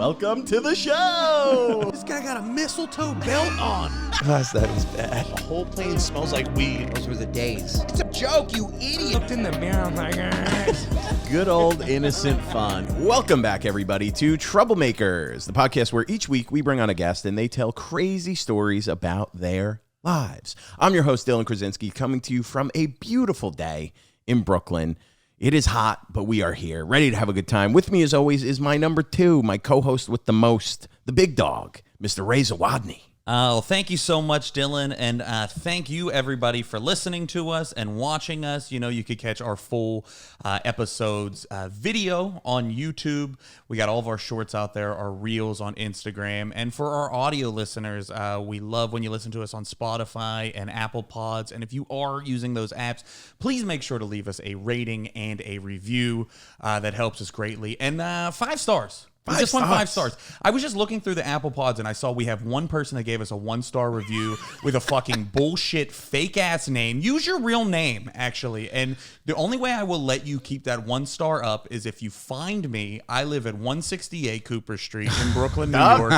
Welcome to the show. This guy got a mistletoe belt on. Gosh, that is bad. The whole plane smells like weed. Those were the days. It's a joke, you idiot. Looked in the mirror, I'm like, Good old innocent fun. Welcome back, everybody, to Troublemakers, the podcast where each week we bring on a guest and they tell crazy stories about their lives. I'm your host, Dylan Krasinski, coming to you from a beautiful day in Brooklyn. It is hot, but we are here, ready to have a good time. With me, as always, is my number two, my co-host with the most, the big dog, Mr. Zawodni. Oh, thank you so much, Dylan, and thank you, everybody, for listening to us and watching us. You know, you could catch our full episodes video on YouTube. We got all of our shorts out there, our reels on Instagram. And for our audio listeners, we love when you listen to us on Spotify and Apple Pods. And if you are using those apps, please make sure to leave us a rating and a review. That helps us greatly. And 5 stars. We just won 5 stars. I was just looking through the Apple Pods and I saw we have one person that gave us a 1-star review with a fucking bullshit fake ass name. Use your real name, actually. And the only way I will let you keep that 1 star up is if you find me. I live at 168 Cooper Street in Brooklyn, New York.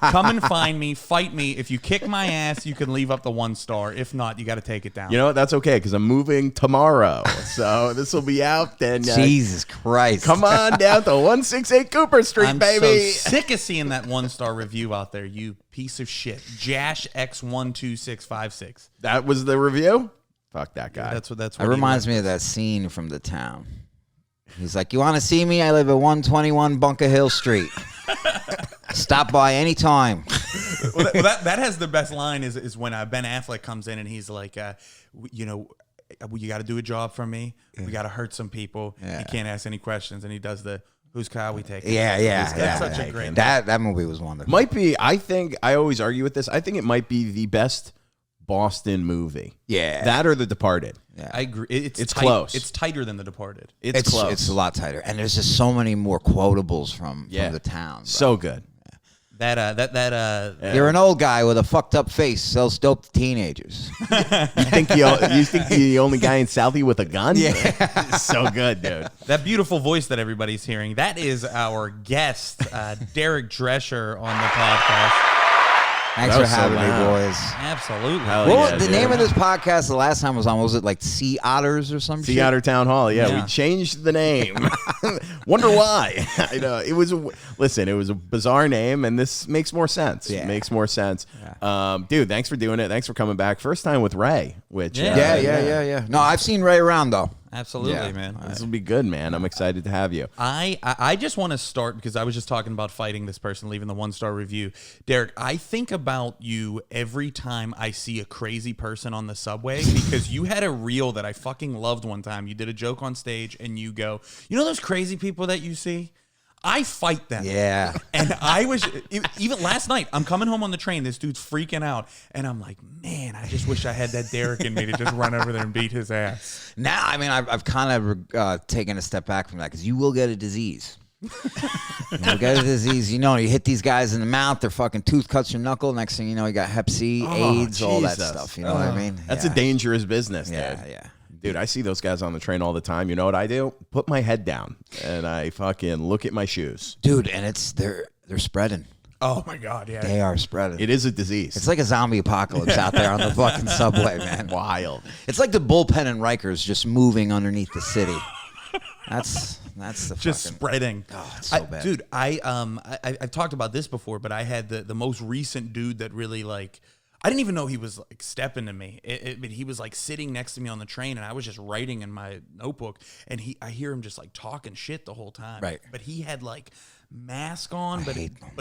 Come and find me, fight me. If you kick my ass, you can leave up the 1 star. If not, you got to take it down. You know what? That's okay, because I'm moving tomorrow. So this will be out then. Jesus Christ. Come on down to 168 Cooper Street. I'm baby. so sick of seeing that 1-star review out there, you piece of shit. Jash X12656. That was the review? Fuck that guy. That's what That reminds me of that scene from The Town. He's like, you want to see me? I live at 121 Bunker Hill Street. Stop by anytime. Well, that has the best line is when Ben Affleck comes in and he's like, you got to do a job for me. We got to hurt some people. Yeah. You can't ask any questions. And he does the, whose car we taking? Yeah. Such a great That movie was wonderful. Might be, I think, I always argue with this. I think it might be the best Boston movie. Yeah. That or The Departed. Yeah. I agree. It's close. It's tighter than The Departed. It's close. It's a lot tighter. And there's just so many more quotables from The Town. Bro. So good. You're an old guy with a fucked up face, sells dope to teenagers. You think you're the only guy in Southie with a gun? Yeah. So good, dude. That beautiful voice that everybody's hearing, that is our guest, Derek Drescher on the podcast. Thanks for having me, boys. Absolutely. What was the name of this podcast the last time was on? Was it like Sea Otters or some shit? Sea Otter Town Hall. Yeah, Yeah. we changed the name. Wonder why. I know. It was a bizarre name, and this makes more sense. Yeah. It makes more sense. Yeah. Dude, thanks for doing it. Thanks for coming back. First time with Ray, which... Yeah. No, I've seen Ray around, though. Absolutely, Yeah. man. This will be good, man. I'm excited to have you. I just want to start because I was just talking about fighting this person, leaving the 1-star review. Derek, I think about you every time I see a crazy person on the subway because you had a reel that I fucking loved one time. You did a joke on stage and you go, you know those crazy people that you see? I fight them. Yeah. And I was, even last night, I'm coming home on the train. This dude's freaking out. And I'm like, man, I just wish I had that Derek in me to just run over there and beat his ass. Now, I mean, I've kind of taken a step back from that because you will get a disease. You'll get a disease. You know, you hit these guys in the mouth, their fucking tooth cuts your knuckle. Next thing you know, you got Hep C, AIDS, all that Jesus. stuff. You know what I mean? That's a dangerous business, dude. Yeah. Dude, I see those guys on the train all the time. You know what I do? Put my head down, and I fucking look at my shoes. Dude, and they're spreading. Oh, my God, yeah. They are spreading. It is a disease. It's like a zombie apocalypse out there on the fucking subway, man. Wild. It's like the bullpen in Rikers just moving underneath the city. That's the Just fucking... spreading. Oh, it's so bad. Dude, I've talked about this before, but I had the most recent dude that really, like, I didn't even know he was like stepping to me. But he was like sitting next to me on the train, and I was just writing in my notebook, and I hear him just like talking shit the whole time. Right. But he had like mask on, but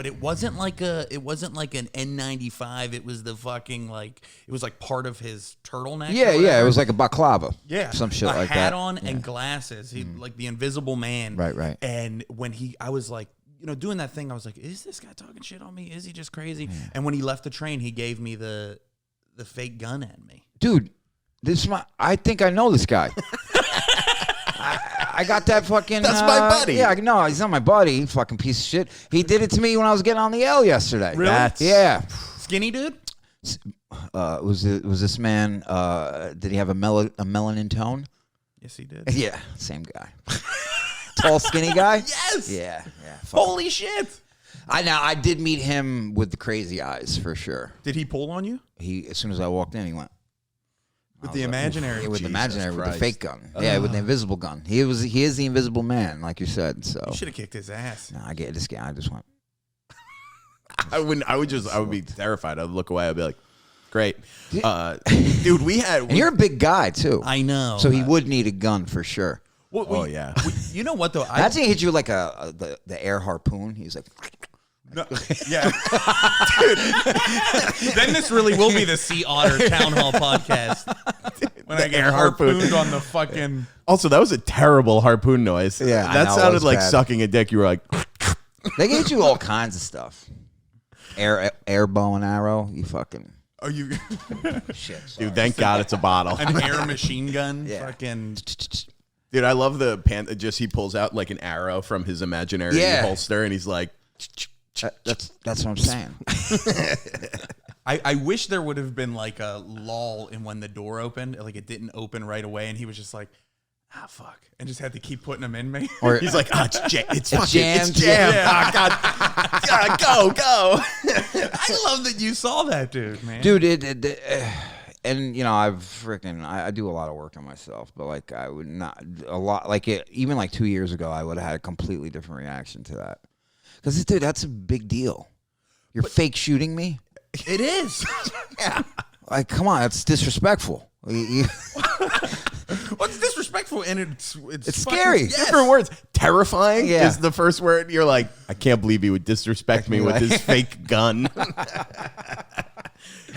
it wasn't like an N95. It was the fucking like it was like part of his turtleneck. Yeah. It was like a baklava. Yeah, some shit like that. A hat on and glasses. He like the Invisible Man. Right. And when I was like, you know, doing that thing, I was like, is this guy talking shit on me? Is he just crazy? And when he left the train, he gave me the fake gun at me. Dude, I think I know this guy. I got that fucking... That's my buddy. Yeah, no, he's not my buddy, fucking piece of shit. He did it to me when I was getting on the L yesterday. Really? Yeah. Skinny dude? Was this man, did he have a melanin tone? Yes, he did. Yeah, same guy. Tall, skinny guy? Yes. Yeah. Holy shit. I did meet him with the crazy eyes for sure. Did he pull on you? As soon as I walked in, he went With the imaginary? yeah, with the imaginary, with the Christ. fake gun. Yeah, with the invisible gun. He is the invisible man, like you said. So You should have kicked his ass. no, I get this guy. I just went. I would be terrified. I'd look away. I'd be like, great. Dude, we had. And you're a big guy too. I know. So he would need a gun for sure. Oh, yeah. You know what, though? Imagine he hit you like the air harpoon. He's like, No, yeah. Dude. Then this really will be the Sea Otter Town Hall podcast. When I get air harpoon. harpooned on the fucking... Also, that was a terrible harpoon noise. Yeah, I that know, it sounded was like bad. sucking a dick. You were like, they get you all kinds of stuff. Air bow and arrow. You fucking Are you... shit. Sorry. dude, thank God it's a bottle. An air machine gun? Yeah. Fucking... Dude, I love the just he pulls out like an arrow from his imaginary Yeah. holster, and he's like, That's what I'm saying. I wish there would have been like a lull in when the door opened. Like it didn't open right away, and he was just like, fuck. And just had to keep putting them in me. Or he's like, it's fucking jammed. it's jammed. Yeah. Ah, God, go. I love that you saw that, dude, man. Dude, and you know, I do a lot of work on myself, but like I would not a lot like it even like 2 years ago I would have had a completely different reaction to that. Because dude, that's a big deal. You're fake shooting me? It is. Yeah. Like, come on, that's disrespectful. What's disrespectful? And it's It's fucking- scary. Yes. Different words. Terrifying Yeah. is the first word. You're like, I can't believe he would disrespect me with his fake gun.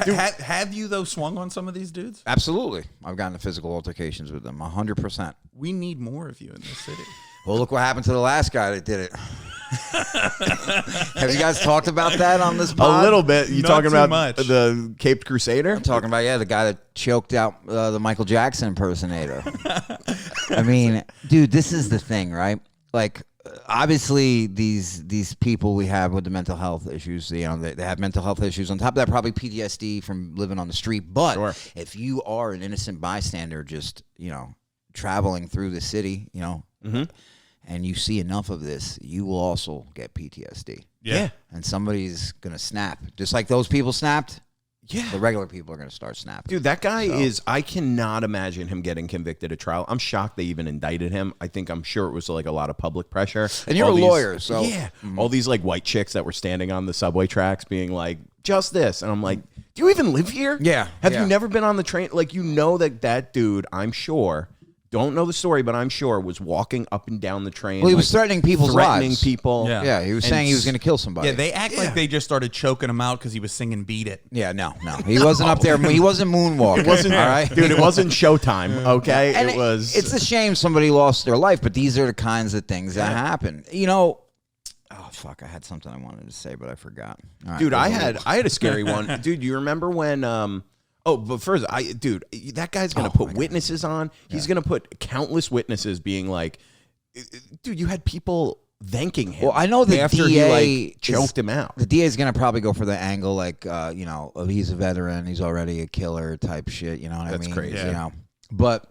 Have you though swung on some of these dudes? Absolutely. I've gotten into physical altercations with them, 100%. We need more of you in this city. Well, look what happened to the last guy that did it. Have you guys talked about that on this pod? A little bit. You Not talking too about much. the Caped Crusader? I'm talking about, the guy that choked out the Michael Jackson impersonator. I mean, dude, this is the thing, right? Like, obviously, these people we have with the mental health issues, they have mental health issues. On top of that, probably PTSD from living on the street. But Sure. if you are an innocent bystander just, traveling through the city, and you see enough of this, you will also get PTSD. Yeah. And somebody's going to snap. Just like those people snapped, Yeah. the regular people are going to start snapping. Dude, that guy I cannot imagine him getting convicted at trial. I'm shocked they even indicted him. I'm sure it was like a lot of public pressure. And you're All a these- lawyer, so- Yeah. All these like white chicks that were standing on the subway tracks being like, just this. And I'm like, do you even live here? Yeah, Have yeah. you never been on the train? Like, that dude, I'm sure, don't know the story, but I'm sure was walking up and down the train. Well, he like, was threatening people's threatening lives. people. Yeah. Yeah, he was And saying he was going to kill somebody. Yeah, they act like they just started choking him out because he was singing "Beat It." Yeah, no. He wasn't up there. He wasn't moonwalking. It wasn't, all right? dude, it wasn't Showtime, okay? And it was. It's a shame somebody lost their life, but these are the kinds of things that happen. Oh, fuck, I had something I wanted to say, but I forgot. All right, Dude, go I ahead. had a scary one. Dude, you remember when but first, that guy's going to put witnesses on. He's going to put countless witnesses being like, dude, you had people thanking him. Well, I know the after DA he like choked him out. The DA is going to probably go for the angle like, he's a veteran, he's already a killer type shit, you know what I That's mean? crazy. Yeah. But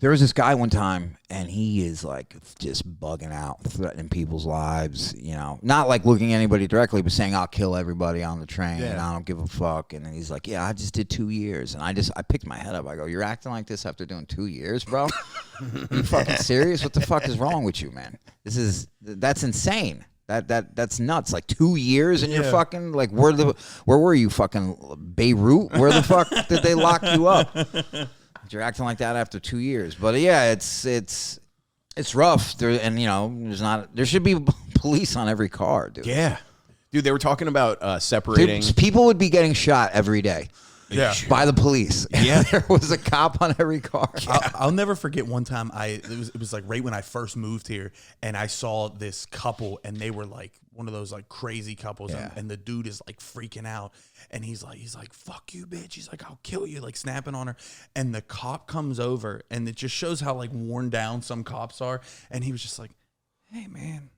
there was this guy one time, and he is like just bugging out, threatening people's lives, not like looking at anybody directly, but saying, I'll kill everybody on the train, and I don't give a fuck. And then he's like, yeah, I just did 2 years. And I picked my head up. I go, you're acting like this after doing 2 years, bro? You fucking serious? What the fuck is wrong with you, man? That's insane. That's nuts. Like 2 years and you're fucking like, where were you, fucking Beirut? Where the fuck did they lock you up? You're acting like that after 2 years. But yeah, it's rough. There should be police on every car, dude. Yeah. Dude, they were talking about separating. People would be getting shot every day. Yeah. By the police. Yeah. There was a cop on every car. I'll never forget one time it was like right when I first moved here, and I saw this couple, and they were like one of those like crazy couples, and the dude is like freaking out, and he's like fuck you, bitch. He's like, I'll kill you, like snapping on her, and the cop comes over, and it just shows how like worn down some cops are, and he was just like, hey man,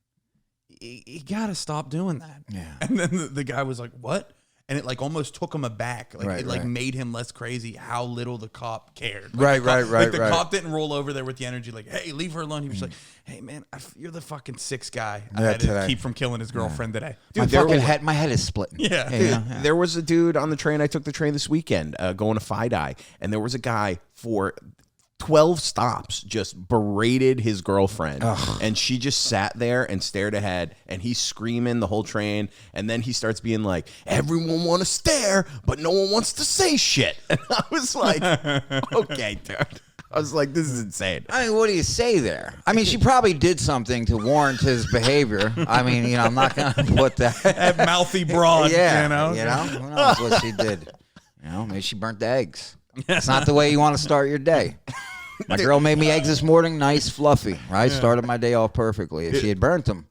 you gotta stop doing that. Yeah. And then the guy was like, what? and it like almost took him aback. Like Right, it like right. made him less crazy how little the cop cared. Like, Right, the cop, right, right, Like the right. cop didn't roll over there with the energy like, hey, leave her alone. He was like, hey man, you're the fucking sixth guy I Yeah, had to today. keep from killing his girlfriend today. Dude, my head is splitting. Yeah. you know, yeah. There was a dude on the train. I took the train this weekend going to FIDI, and there was a guy for 12 stops just berated his girlfriend. And she just sat there and stared ahead, and he's screaming the whole train. And then he starts being like, everyone want to stare, but no one wants to say shit. And I was like, okay, dude. I was like, this is insane. I mean, what do you say there? I mean, she probably did something to warrant his behavior. I mean, you know, I'm not going to put that. That mouthy broad, yeah, you know? who knows what she did? You know, maybe she burnt the eggs. It's not the way you want to start your day. My girl made me eggs this morning, nice, fluffy. Right, started my day off perfectly. If she had burnt them,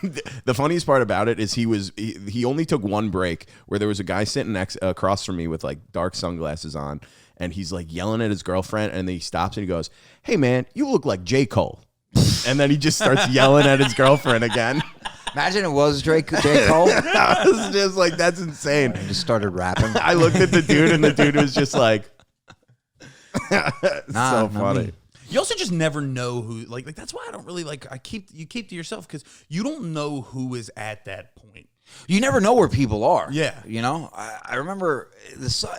The funniest part about it is he only took one break where there was a guy sitting across from me with like dark sunglasses on, and he's like yelling at his girlfriend, and then he stops and he goes, hey man, you look like J. Cole. And then he just starts yelling at his girlfriend again. imagine it was J. Cole. I was just like, that's insane. And just started rapping. I looked at the dude, and the dude was just like, Nah, so not funny. me. You also just never know who like that's why I don't really like you keep to yourself because you don't know who is at that point. You never know where people are. Yeah. You know, I remember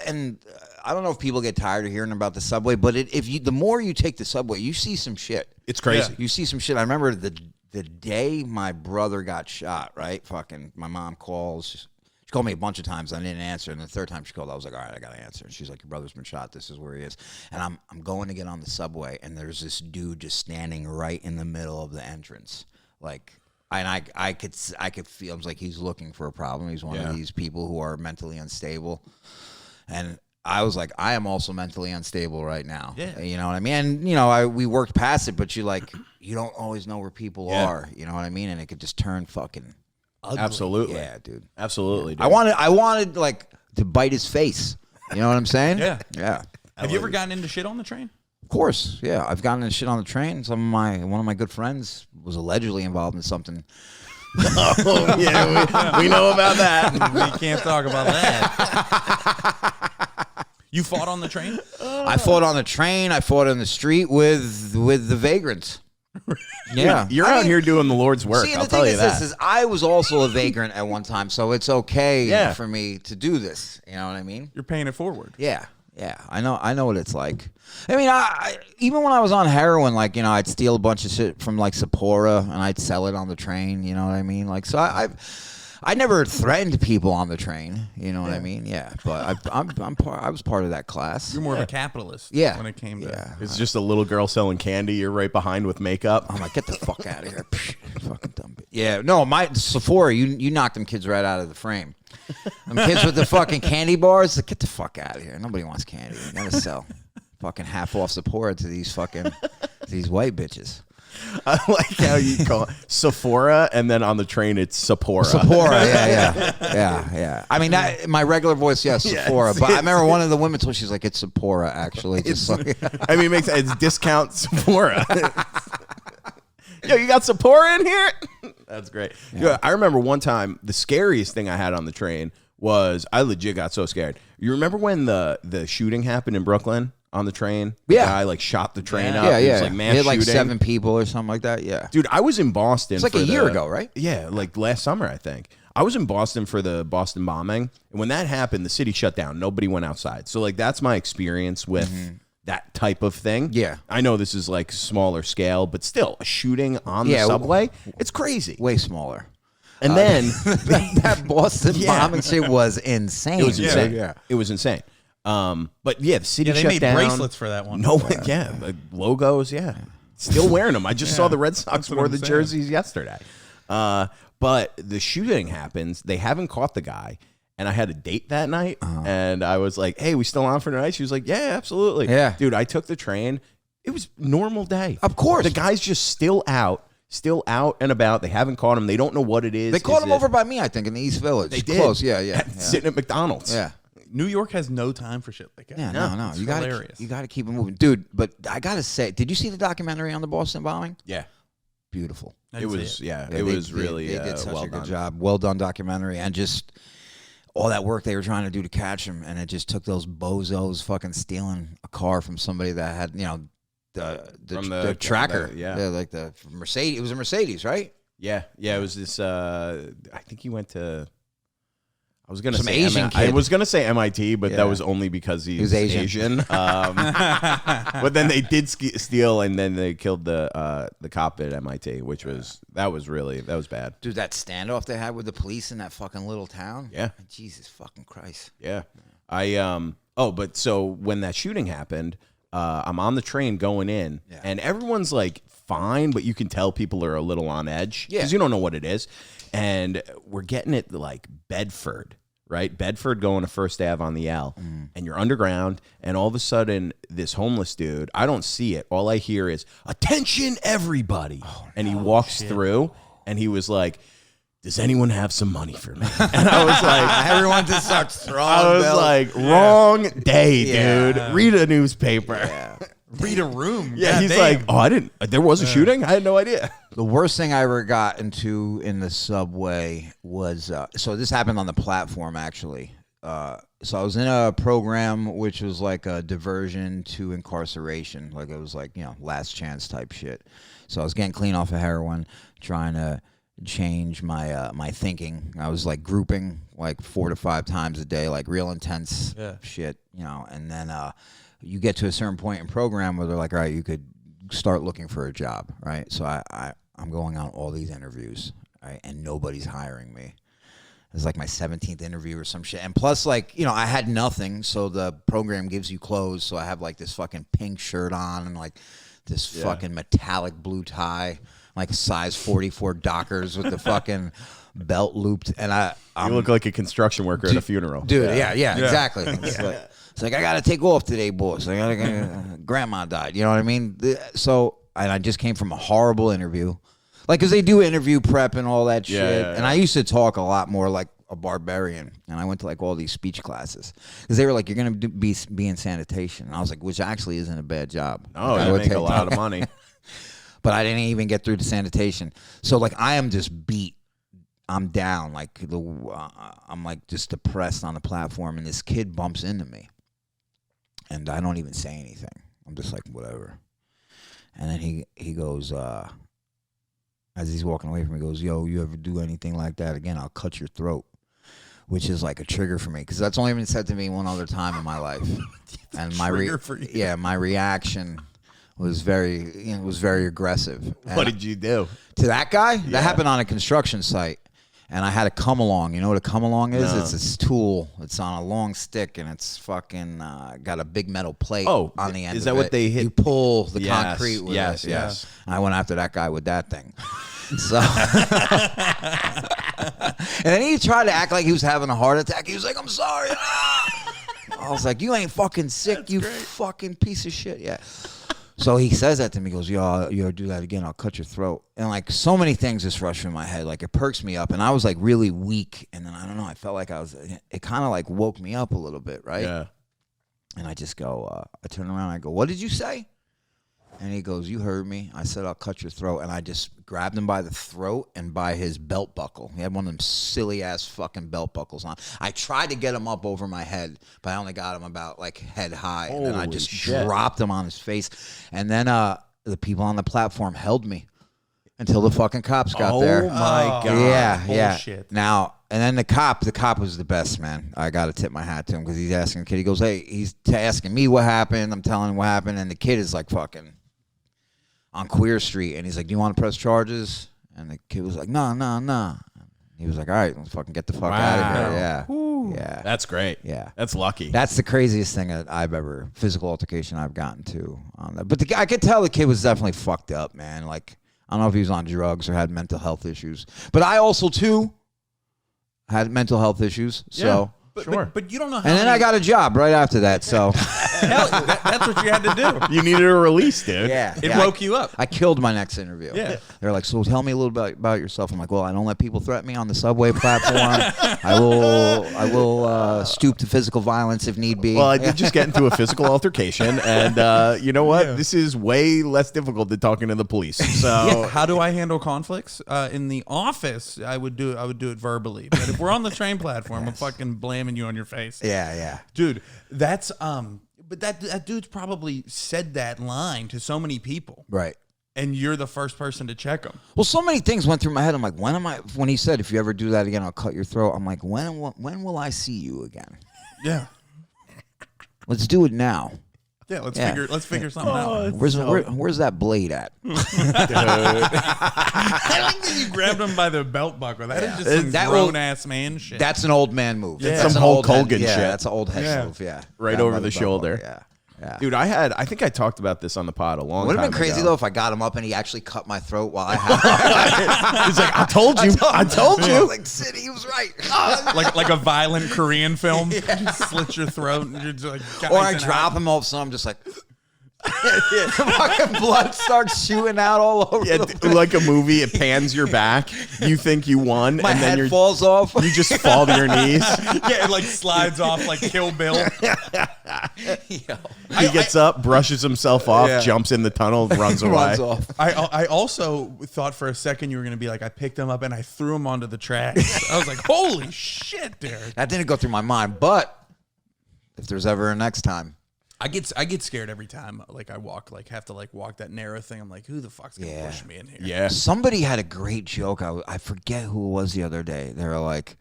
and I don't know if people get tired of hearing about the subway, but the more you take the subway, you see some shit. It's crazy. You see some shit. I remember the day my brother got shot, right? Fucking my mom calls. She called me a bunch of times. I didn't answer. And the third time she called, I was like, all right, I got to answer. And she's like, your brother's been shot. This is where he is. And I'm going to get on the subway, and there's this dude just standing right in the middle of the entrance. Like, and I could feel, I was like, he's looking for a problem. He's one of these people who are mentally unstable. And I was like, I am also mentally unstable right now. Yeah. You know what I mean? And, you know, we worked past it, but you don't always know where people are. You know what I mean? And it could just turn fucking Ugly. Absolutely. yeah, dude. Absolutely. Dude. I wanted like to bite his face. You know what I'm saying? Yeah. Yeah. Have you ever gotten into shit on the train? Of course. Yeah. I've gotten into shit on the train. One of my good friends was allegedly involved in something. Oh, yeah, we know about that. We can't talk about that. You fought on the train? I fought on the train. I fought on the street with the vagrants. Yeah. You're out here doing the Lord's work. See, I'll the tell thing you is that. this is I was also a vagrant at one time, so it's okay Yeah. for me to do this. You know what I mean? You're paying it forward. Yeah, yeah, I know what it's like. I mean, I even when I was on heroin, like, you know, I'd steal a bunch of shit from like Sapporo and I'd sell it on the train. You know what I mean? Like, so I never threatened people on the train. You know what I mean? Yeah, but I was part of that class. You're more of a capitalist. Yeah. When it came to Yeah. It's just a little girl selling candy. You're right behind with makeup. I'm like, get the fuck out of here, fucking dumb bitch. Yeah, no, my Sephora, you knocked them kids right out of the frame. Them kids with the fucking candy bars, like, get the fuck out of here. Nobody wants candy. You gotta sell fucking half off Sephora to these white bitches. I like how you call it Sephora, and then on the train it's Sapporo. Sephora, yeah. I mean, my regular voice, yes, Sephora. But I remember one of the women told, she's like, it's Sephora, actually. Just like, I mean, it makes it's discount Sephora. Yo, you got Sephora in here? That's great. Yeah. I remember one time the scariest thing I had on the train was I legit got so scared. You remember when the shooting happened in Brooklyn on the train? Yeah. The guy like shot the train Yeah. up. yeah. It was like mass They had like shooting. 7 people or something like that. Yeah. Dude, I was in Boston. It's like for a year the- ago, right? Yeah, like last summer, I think. I was in Boston for the Boston bombing. And when that happened, the city shut down. Nobody went outside. So, like, that's my experience with that type of thing. Yeah. I know this is, like, smaller scale, but still, a shooting on the Yeah, subway, it's crazy. Way smaller. And then That Boston Yeah. bombing shit was insane. it was insane. Yeah. It was insane. But, yeah, the city Yeah, they shut made down. bracelets for that one. No, like, logos, yeah. Still wearing them. I just saw the Red Sox That's what wore I'm the saying. jerseys yesterday. But the shooting happens. They haven't caught the guy. And I had a date that night. And I was like, hey, we still on for tonight? She was like, yeah, absolutely. Yeah. Dude, I took the train. It was normal day. Of course. The guy's just still out and about. They haven't caught him. They don't know what it is. They caught Is him it- over by me, I think, in the East Village. They did. Close, yeah. Sitting at McDonald's. Yeah. New York has no time for shit like that. Yeah, no. It's You hilarious. gotta keep it moving. Dude, but I gotta say, did you see the documentary on the Boston bombing? Yeah. Beautiful. I It didn't see was, it. yeah, Yeah, it they- was really they did such well a good done. job. Well done documentary, and just all that work they were trying to do to catch him, and it just took those bozos fucking stealing a car from somebody that had, the tracker. Like the Mercedes. It was a Mercedes, right? Yeah. It was this. I think he went to. I was gonna Some say Asian kid. I was gonna say MIT, but that was only because he's Asian. But then they did steal, and then they killed the cop at MIT, which was that was bad. Dude, that standoff they had with the police in that fucking little town. Yeah. Jesus fucking Christ. Yeah. But so when that shooting happened, I'm on the train going in, and everyone's like fine, but you can tell people are a little on edge because you don't know what it is. And we're getting it like Bedford, right? Bedford going to First Ave on the L, and you're underground, and all of a sudden this homeless dude, I don't see it. All I hear is, "Attention, everybody." And he walks through, and he was like, "Does anyone have some money for me?" And I was like, everyone just starts throwing. I was like, wrong day, dude. Read a newspaper. Yeah. Read a room. Yeah, he's like, there was a shooting? I had no idea. The worst thing I ever got into in the subway was, so this happened on the platform, actually. So I was in a program which was like a diversion to incarceration. Like it was like, last chance type shit. So I was getting clean off of heroin, trying to change my my thinking. I was like grouping like 4 to 5 times a day, like real intense shit, and then you get to a certain point in program where they're like, all right, you could start looking for a job, right? So I'm going on all these interviews, right, and nobody's hiring me. It's like my 17th interview or some shit. And plus, like, I had nothing, so the program gives you clothes. So I have like this fucking pink shirt on and like this fucking metallic blue tie, like a size 44 Dockers with the fucking belt looped. And you look like a construction worker at a funeral. Dude, yeah, exactly. It's like, I got to take off today, boss. Grandma died. You know what I mean? So, and I just came from a horrible interview. Like, because they do interview prep and all that shit. And I used to talk a lot more like a barbarian. And I went to like all these speech classes. Because they were like, you're going to be in sanitation. And I was like, which actually isn't a bad job. Oh, like, you make a lot of money. But I didn't even get through the sanitation. So, like, I am just beat. I'm down. Like, I'm like just depressed on the platform. And this kid bumps into me. And I don't even say anything. I'm just like, whatever. And then he goes, as he's walking away from me, he goes, "Yo, you ever do anything like that again, I'll cut your throat." Which is like a trigger for me, because that's only been said to me one other time in my life. And my my reaction was very aggressive. What did you do? To that guy? Yeah. That happened on a construction site. And I had a come along. You know what a come along is? No. It's this tool. It's on a long stick, and it's fucking got a big metal plate on the end. Is that what they hit? You pull the concrete with yes, it. Yes. And I went after that guy with that thing. So, and then he tried to act like he was having a heart attack. He was like, "I'm sorry." I was like, "You ain't fucking sick, that's you great. Fucking piece of shit." Yeah. So he says that to me. He goes, "Yo, you do that again, I'll cut your throat." And like so many things just rush through my head. Like it perks me up, and I was like really weak. And then I don't know, I felt like it kind of like woke me up a little bit, right? Yeah. And I just go, I turn around, I go, "What did you say?" And he goes, "You heard me. I said I'll cut your throat." And I just grabbed him by the throat and by his belt buckle. He had one of them silly ass fucking belt buckles on. I tried to get him up over my head, but I only got him about like head high. And then I just dropped him on his face. And then the people on the platform held me until the fucking cops got there. Oh my God. Yeah, Bullshit. yeah. Now, and then the cop was the best, man. I got to tip my hat to him, because he's asking the kid. He goes, "Hey," he's asking me what happened. I'm telling him what happened. And the kid is like fucking on Queer Street, and he's like, "Do you want to press charges?" And the kid was like, "No." He was like, "All right, let's fucking get the fuck out of here." Yeah. Woo. Yeah. That's great. Yeah. That's lucky. That's the craziest thing that physical altercation I've gotten to on that. But I could tell the kid was definitely fucked up, man. Like, I don't know if he was on drugs or had mental health issues. But I also, too, had mental health issues. So. Sure. But you don't know how And then I got a job right after that, so. Hell, that's what you had to do. You needed a release, dude. Yeah. It woke you up. I killed my next interview. Yeah. They're like, so tell me a little bit about yourself. I'm like, well, I don't let people threaten me on the subway platform. I will stoop to physical violence if need be. Well, I did just get into a physical altercation, and you know what? Yeah. This is way less difficult than talking to the police. So Yeah, how do I handle conflicts? In the office, I would do it verbally. But if we're on the train platform, I'm fucking blaming you on your face. yeah. Dude, that's but that dude's probably said that line to so many people. Right. And you're the first person to check them. Well, so many things went through my head. I'm like, when he said, if you ever do that again, I'll cut your throat. I'm like, when will I see you again? Yeah. Let's do it now. Yeah, let's Yeah. figure something out. Where's that blade at? I like that you grabbed him by the belt buckle. That is just some That grown ass man shit. That's an old man move. Yeah. That's Some an Hulk old head- Hogan yeah, shit. That's an old head Yeah. move. Yeah, Right Grab over by the belt shoulder. buckle, Yeah. dude, I think I talked about this on the pod a long Would time have been crazy ago. though if I got him up and he actually cut my throat while I had. He's like, I told you. I told you. Like, Sid, he was right. like a violent Korean film. You slit your throat and you're just like, Or I guys, drop him all of a sudden, I'm just like, fucking blood starts shooting out all over. Yeah, the place. like a movie, it pans your back. You think you won, My and then head falls off. you just fall to your knees. Yeah, it like slides off like Kill Bill. He gets up, brushes himself off, Yeah. jumps in the tunnel, runs away. runs off. I also thought for a second you were gonna be like, I picked him up and I threw him onto the tracks. I was like, holy shit, Derek. That didn't go through my mind, but if there's ever a next time. I get scared every time like I walk, like have to like walk that narrow thing. I'm like, who the fuck's gonna Yeah. push me in here? Yeah. Somebody had a great joke. I forget who it was the other day. They were like,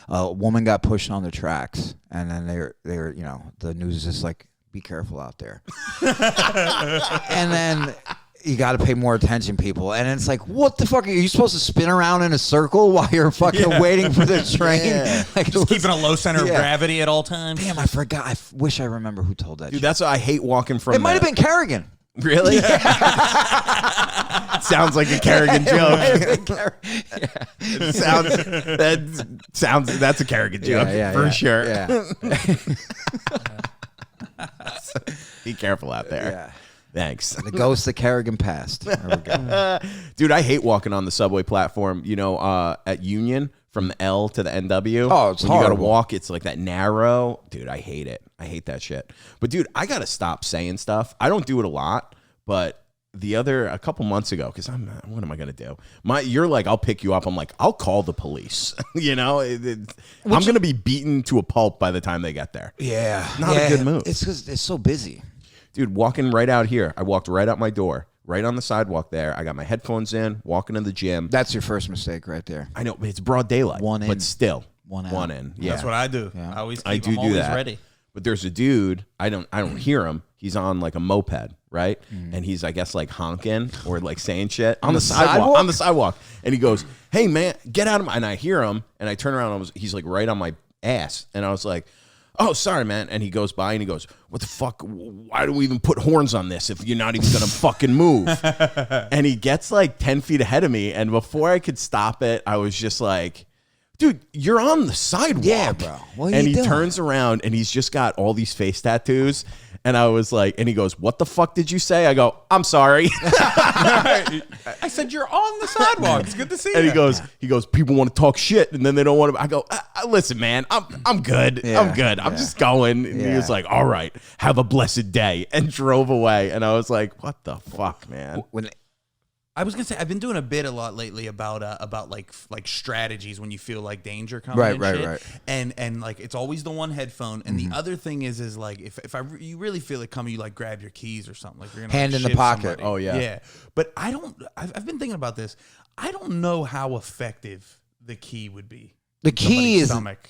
a woman got pushed on the tracks, and then they were the news is like, be careful out there. And then you got to pay more attention, people. And it's like, what the fuck? Are you supposed to spin around in a circle while you're fucking waiting for the train? Yeah. Like, Just keeping a low center of Yeah. gravity at all times. Damn, I forgot. I wish I remember who told that. Dude, joke. that's why I hate walking from. It might have been Kerrigan. Really. Sounds like a Kerrigan joke. That's a Kerrigan joke for sure. Yeah. Be careful out there. Yeah. Thanks. The ghost of Kerrigan passed. There we go. Dude, I hate walking on the subway platform, at Union from the L to the NW. Oh, it's when you gotta horrible. walk, it's like that narrow. Dude, I hate it. I hate that shit. But dude, I gotta stop saying stuff. I don't do it a lot, but a couple months ago, because what am I gonna do? You're like, I'll pick you up. I'm like, I'll call the police. I'm gonna be beaten to a pulp by the time they get there. Yeah. Not a good move. It's because it's so busy. Dude, walking right out here, I walked right out my door, right on the sidewalk there. I got my headphones in, walking to the gym. That's your first mistake right there. I know, but it's broad daylight. One in. But still. One out. One in. Yeah. That's what I do. Yeah. I always I keep, do I'm do always that. ready. But there's a dude, I don't hear him. He's on like a moped, right? Mm. And he's, I guess, like honking or like saying shit on the sidewalk? sidewalk. On the sidewalk. And he goes, hey man, get out of my, and I hear him and I turn around and he's like right on my ass. And I was like, oh, sorry, man. And he goes by and he goes, what the fuck? Why do we even put horns on this if you're not even going to fucking move? And he gets like 10 feet ahead of me. And before I could stop it, I was just like, dude, you're on the sidewalk. Yeah, bro. What are and you he doing? turns around and he's just got all these face tattoos. And I was like, and he goes, what the fuck did you say? I go, I'm sorry. I said, you're on the sidewalk. It's good to see And you. he goes, people want to talk shit and then they don't want to. I go, listen, man, I'm good. Yeah, I'm good. I'm just going. And he Yeah. was like, all right, have a blessed day, and drove away. And I was like, what the fuck, man? When I was gonna say I've been doing a lot lately about like strategies when you feel like danger coming. Right, and right, shit. right. And like it's always the one headphone, and the other thing is like if you really feel it coming, you like grab your keys or something, like you're gonna Hand like, in the shiv pocket. somebody. Oh, yeah. yeah. But I've been thinking about this. I don't know how effective the key would be. the key Somebody's is stomach.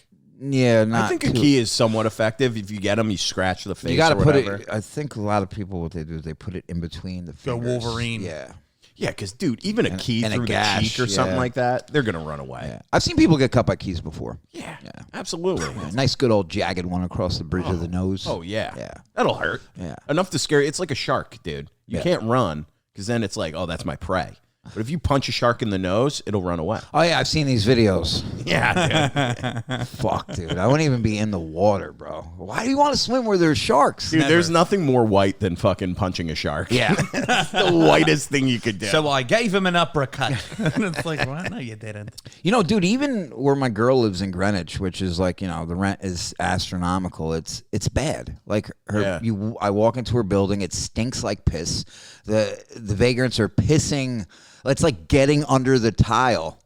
not I think a too- key is somewhat effective. If you get them, you scratch the face. You got to or put whatever. it. I think a lot of people what they do is they put it in between the Go fingers. Wolverine. Yeah. Yeah, because dude, even a key and a through gash, the cheek or something yeah. like that, they're gonna run away. Yeah. I've seen people get cut by keys before. Yeah, Yeah. absolutely. Yeah, nice, good old jagged one across the bridge of the nose. Oh yeah, Yeah. that'll hurt. Yeah. Enough to scare you. It's like a shark, dude. You Yeah. can't run because then it's like, oh, that's my prey. But if you punch a shark in the nose, it'll run away. Oh yeah, I've seen these videos. Yeah, dude. Fuck, dude. I wouldn't even be in the water, bro. Why do you want to swim where there's sharks? Dude, there's nothing more white than fucking punching a shark. Yeah. That's the whitest thing you could do. So I gave him an uppercut. And it's like, well, no, you didn't. You know, dude, even where my girl lives in Greenwich, which is like, you know, the rent is astronomical. It's bad. Like I walk into her building, it stinks like piss. The vagrants are pissing. It's like getting under the tile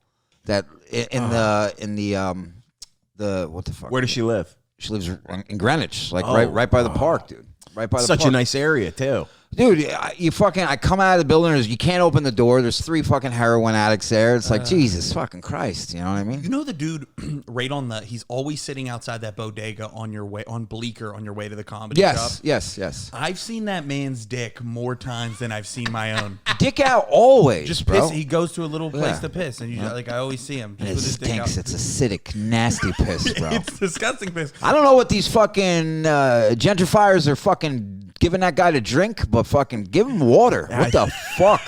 that in the what the fuck? Where does she live? She lives in Greenwich, like right by the park, dude. Right by the Such park. a nice area too. Dude, I come out of the building, you can't open the door. There's 3 fucking heroin addicts there. It's like, Jesus fucking Christ. You know what I mean? You know the dude right on he's always sitting outside that bodega on Bleecker on your way to the comedy shop? Yes. I've seen that man's dick more times than I've seen my own. Dick out always, Just bro. piss. He goes to a little place to piss, and I always see him. And it with his dick stinks. out. It's acidic, nasty piss, bro. It's disgusting piss. I don't know what these fucking gentrifiers are fucking giving that guy to drink, but fucking give him water. What the fuck?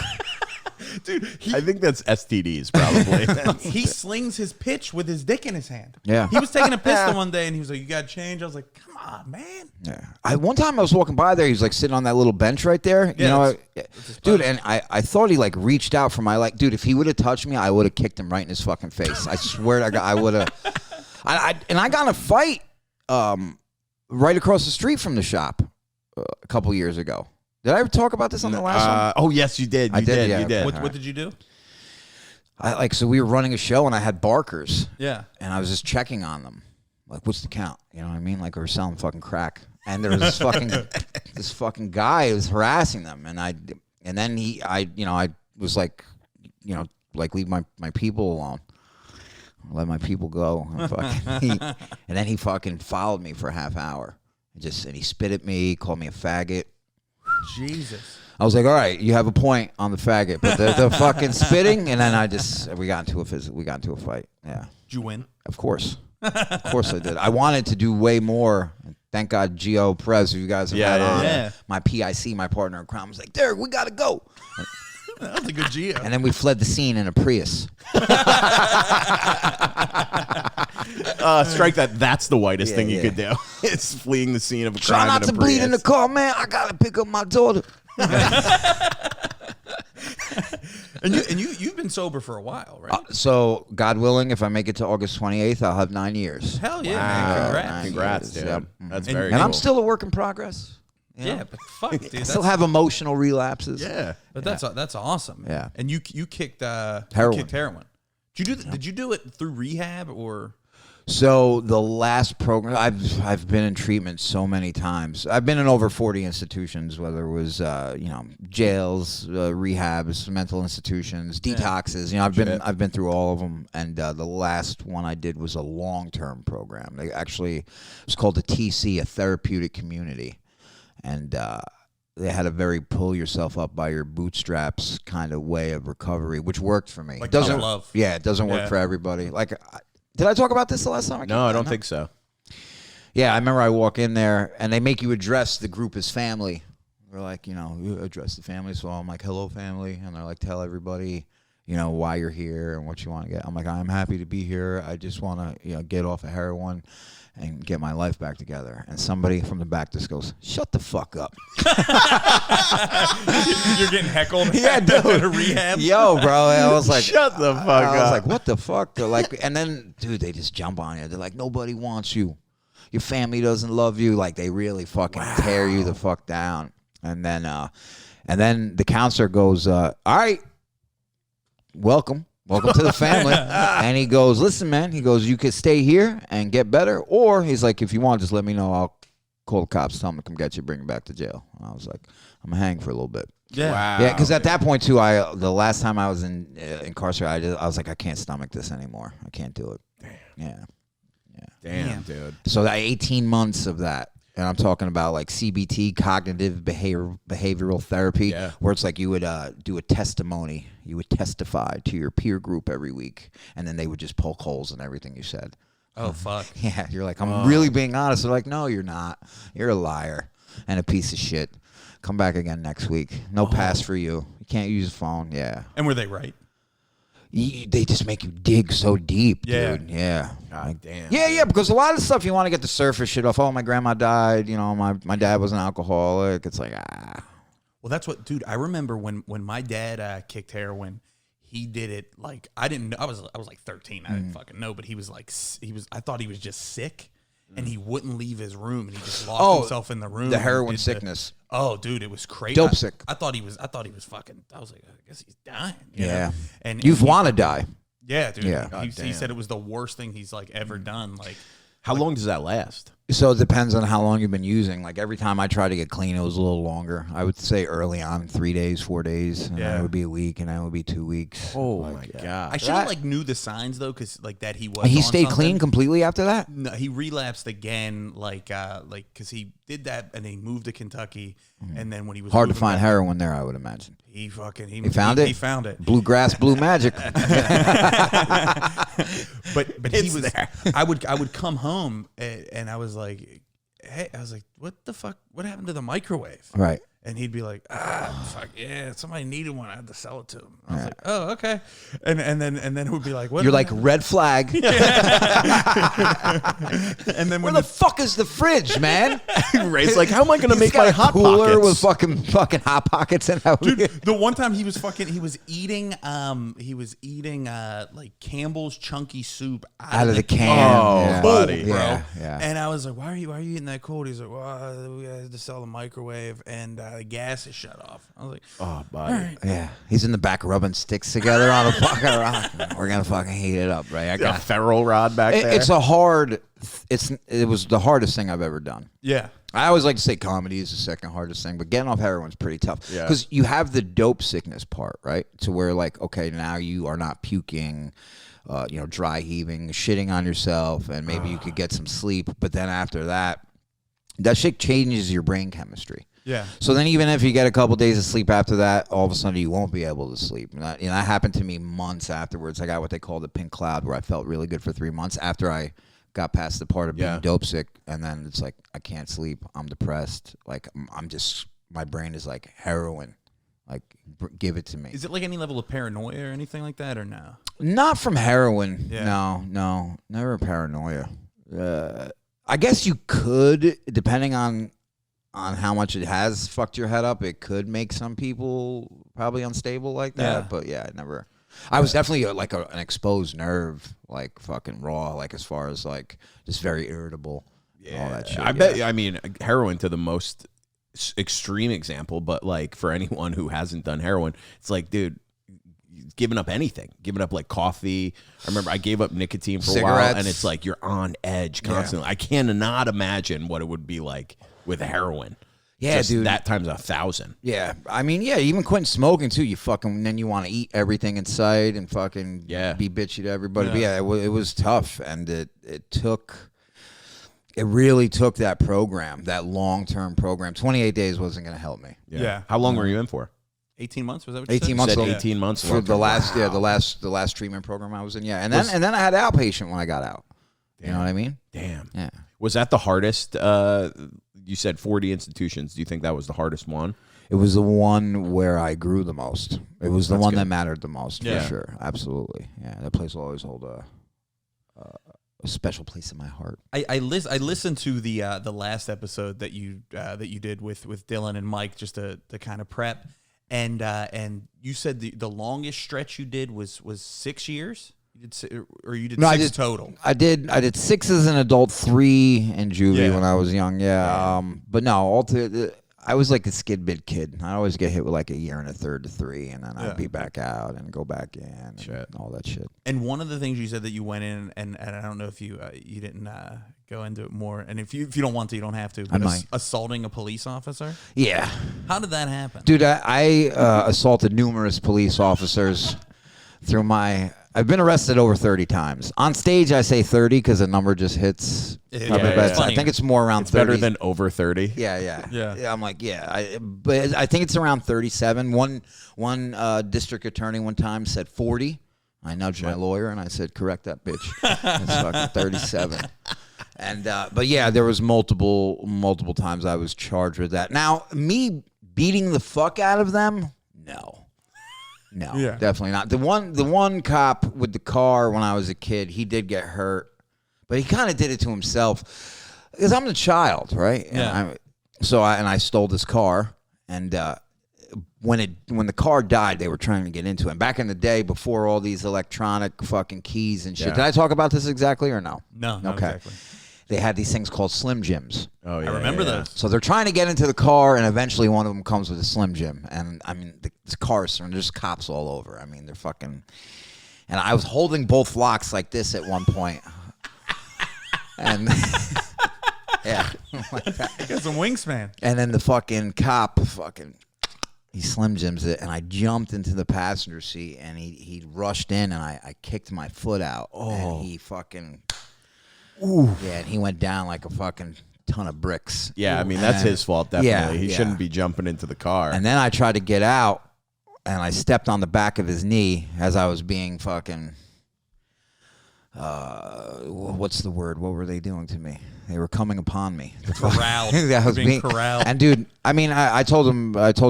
Dude, I think that's STDs probably. He slings his pitch with his dick in his hand. Yeah. He was taking a piss the one day, and he was like, "You got to change." I was like, "Come on, man." Yeah. One time I was walking by there, he was like sitting on that little bench right there. You know, dude, and I thought he like reached out for my dude, if he would have touched me, I would have kicked him right in his fucking face. I swear to God, I would have. I got in a fight right across the street from the shop a couple years ago. Did I ever talk about this on the last one? Oh yes, you did. You did. yeah. You did. What did you do? So we were running a show and I had barkers. Yeah. And I was just checking on them. Like, what's the count? You know what I mean? Like, we were selling fucking crack. And there was this fucking guy who was harassing them. And then I was like, leave my people alone. Let my people go. And then he fucking followed me for a half hour. And he spit at me, called me a faggot. Jesus. I was like, all right, you have a point on the faggot, but the fucking spitting, and then we got into a fight. Yeah. Did you win? Of course I did. I wanted to do way more. Thank God Gio Perez, who you guys have had on, yeah. my PIC, my partner in crime, was like, Derek, we gotta go. That was a good Geo. And then we fled the scene in a Prius. Strike that. That's the whitest thing you could do. It's fleeing the scene of a crime. Try not in a to bleed in the Prius. car, man. I gotta pick up my daughter. And you've been sober for a while, right? So, God willing, if I make it to August 28th, I'll have 9 years. Hell yeah, Wow. man! Congrats. 9 Congrats, years, dude. yep. That's And- very. And cool. I'm still a work in progress. You know? Yeah, but fuck, dude. I still have emotional relapses. Yeah. But that's awesome. Man. Yeah. And you kicked Heroin. heroin. Did you do it through rehab or? So the last program, I've been in treatment so many times. I've been in over 40 institutions, whether it was jails, rehabs, mental institutions, detoxes. You know, I've been through all of them. And the last one I did was a long-term program. They actually, it was called the TC, a therapeutic community, and they had a very pull yourself up by your bootstraps kind of way of recovery, which worked for me. Like doesn't love. Yeah, it doesn't work Yeah. for everybody. Like. Did I talk about this the last time I came? No, I don't think so. Yeah, I remember I walk in there, and they make you address the group as family. They're like, you address the family. So I'm like, hello, family. And they're like, tell everybody, why you're here and what you want to get. I'm like, I'm happy to be here. I just want to, get off of heroin and get my life back together. And somebody from the back just goes, shut the fuck up. You're getting heckled. Yeah, dude. Rehab. Yo, bro. I was like, Shut the fuck I was up. like, what the fuck? They're like, and then, dude, they just jump on you. They're like, nobody wants you. Your family doesn't love you. Like, they really fucking tear you the fuck down. And then the counselor goes, all right, welcome to the family. And he goes, listen, man. He goes, you could stay here and get better, or he's like, if you want, just let me know. I'll call the cops, tell them to come get you, bring you back to jail. And I was like, I'm gonna hang for a little bit. Yeah. Wow. Yeah, because at that point too, the last time I was incarcerated, I was like, I can't stomach this anymore. I can't do it. Yeah. Damn, dude. So that 18 months of that, and I'm talking about like CBT, cognitive behavioral therapy, where it's like you would do a testimony, you would testify to your peer group every week, and then they would just poke holes in everything you said. Oh fuck. Yeah, you're like, I'm really being honest. They're like, no, you're not. You're a liar and a piece of shit. Come back again next week. No pass for you. You can't use a phone. Yeah. And were they right? they just make you dig so deep, dude. Yeah. God damn. Yeah, because a lot of stuff you want to get the surface shit off. Oh, my grandma died. You know, my dad was an alcoholic. It's like, Well, that's what, dude. I remember when my dad kicked heroin. He did it like I didn't know. I was like 13. I didn't fucking know, but he was like I thought he was just sick, and he wouldn't leave his room, and he just locked himself in the room. The heroin sickness. Dude, it was crazy. Dope sick. I thought he was fucking. I was like, I guess he's dying. Yeah. And You'd want to die. Yeah, dude. Yeah. He said it was the worst thing he's like ever done. Like, How long does that last? So it depends on how long you've been using. Like every time I try to get clean, it was a little longer. I would say early on, 3 days, 4 days, and then it would be a week, and then it would be 2 weeks. Oh my God. I should have like knew the signs though, because like that he was. He on stayed something. clean completely after that? No, he relapsed again, like because he did that and he moved to Kentucky, and then when he was Hard to moving find back, heroin there, I would imagine. he fucking He found it? He found it. Bluegrass, blue magic. But he was there. I would come home and I was like, hey, what the fuck? What happened to the microwave? Right. And he'd be like, fuck yeah, somebody needed one. I had to sell it to him. I was like, oh, okay. And then it would be like, what? You're like, red flag. And then Where the fuck is the fridge, man? Ray's like, how am I going to make got my a hot cooler pockets? with fucking hot pockets in it. Dude, the one time he was eating like Campbell's chunky soup Out of the can. Oh, yeah. buddy. bro. Yeah. And I was like, why are you eating that cold? He's like, well, we had to sell the microwave and the gas is shut off. I was like, Oh, buddy. Yeah. He's in the back rubbing sticks together on a fucking rock. We're going to fucking heat it up, right? A ferrule rod back there. It was the hardest thing I've ever done. yeah. I always like to say comedy is the second hardest thing, but getting off heroin's pretty tough. Yeah. Because you have the dope sickness part, right? To where like, okay, now you are not puking, dry heaving, shitting on yourself, and maybe you could get some sleep. But then after that shit changes your brain chemistry. Yeah. So then even if you get a couple days of sleep after that, all of a sudden you won't be able to sleep. And that happened to me months afterwards. I got what they call the pink cloud, where I felt really good for 3 months after I got past the part of being dope sick. And then it's like, I can't sleep. I'm depressed. Like, my brain is like heroin. Like, give it to me. Is it like any level of paranoia or anything like that, or no? Not from heroin. Yeah. No. Never paranoia. I guess you could, depending on how much it has fucked your head up, it could make some people probably unstable like that. Yeah. But yeah, I was definitely like an exposed nerve, like fucking raw, like as far as like just very irritable. All that shit. I bet. I mean, heroin to the most extreme example, but like for anyone who hasn't done heroin, it's like, dude, giving up anything, giving up like coffee. I remember I gave up nicotine for a while, Cigarettes. and it's like you're on edge constantly. I cannot imagine what it would be like with heroin. Yeah, Just dude. that times 1,000. Yeah, I mean, yeah, even quitting smoking too. You fucking then you want to eat everything in sight and fucking be bitchy to everybody. But yeah, it was tough, and it really took that program, that long-term program. 28 days wasn't going to help me. Yeah. How long were you in for? 18 months? Was that what you 18 said? months. Said So 18 months for the last the last treatment program I was in. Yeah, and then I had outpatient when I got out. You know what I mean? Damn. Yeah. Was that the hardest? You said 40 institutions. Do you think that was the hardest one? It was the one where I grew the most. It was the one that mattered the most, Yeah. for sure. Absolutely. Yeah, that place will always hold a special place in my heart. I listened to the last episode that you did with Dylan and Mike just to kind of prep, and you said the longest stretch you did was 6 years. You did six total. I did 6 as an adult, 3 in juvie when I was young. Yeah. But no, I was like a skid bit kid. I always get hit with like a year and a third to 3, and then I'd be back out and go back in and all that shit. And one of the things you said that you went in, and I don't know if you didn't go into it more, and if you don't want to, you don't have to. But I might. Assaulting a police officer. Yeah. How did that happen, Dude, I assaulted numerous police officers through my... I've been arrested over 30 times. On stage, I say 30 because the number just hits. I think it's more around 30. Better than over 30. Yeah. I'm like, but I think it's around 37. One district attorney one time said 40. I nudged my lawyer and I said, correct that bitch. It's fucking 37. And but yeah, there was multiple times I was charged with that. Now, me beating the fuck out of them, no. No, Yeah. definitely not. The one cop with the car when I was a kid, he did get hurt, but he kind of did it to himself because I'm the child, right? Yeah. And I stole this car, and when the car died, they were trying to get into it. And back in the day, before all these electronic fucking keys and shit. Yeah. Did I talk about this exactly or no? No, not Okay. exactly. They had these things called Slim Jims. Oh yeah, I remember yeah. those. So they're trying to get into the car, and eventually one of them comes with a Slim Jim. And I mean, the cars, and there's cops all over. I mean, they're fucking. And I was holding both locks like this at one point. And yeah, like that. Got some wingspan. And then the fucking cop he Slim Jims it, and I jumped into the passenger seat, and he rushed in, and I kicked my foot out, and he fucking. Ooh. Yeah, and he went down like a fucking ton of bricks. Yeah, I mean, that's his fault, definitely. Yeah, He yeah. shouldn't be jumping into the car. And then I tried to get out, and I stepped on the back of his knee as I was being fucking. What's the word? What were they doing to me? They were coming upon me. Corralled. That was being corralled. And dude, I mean, I told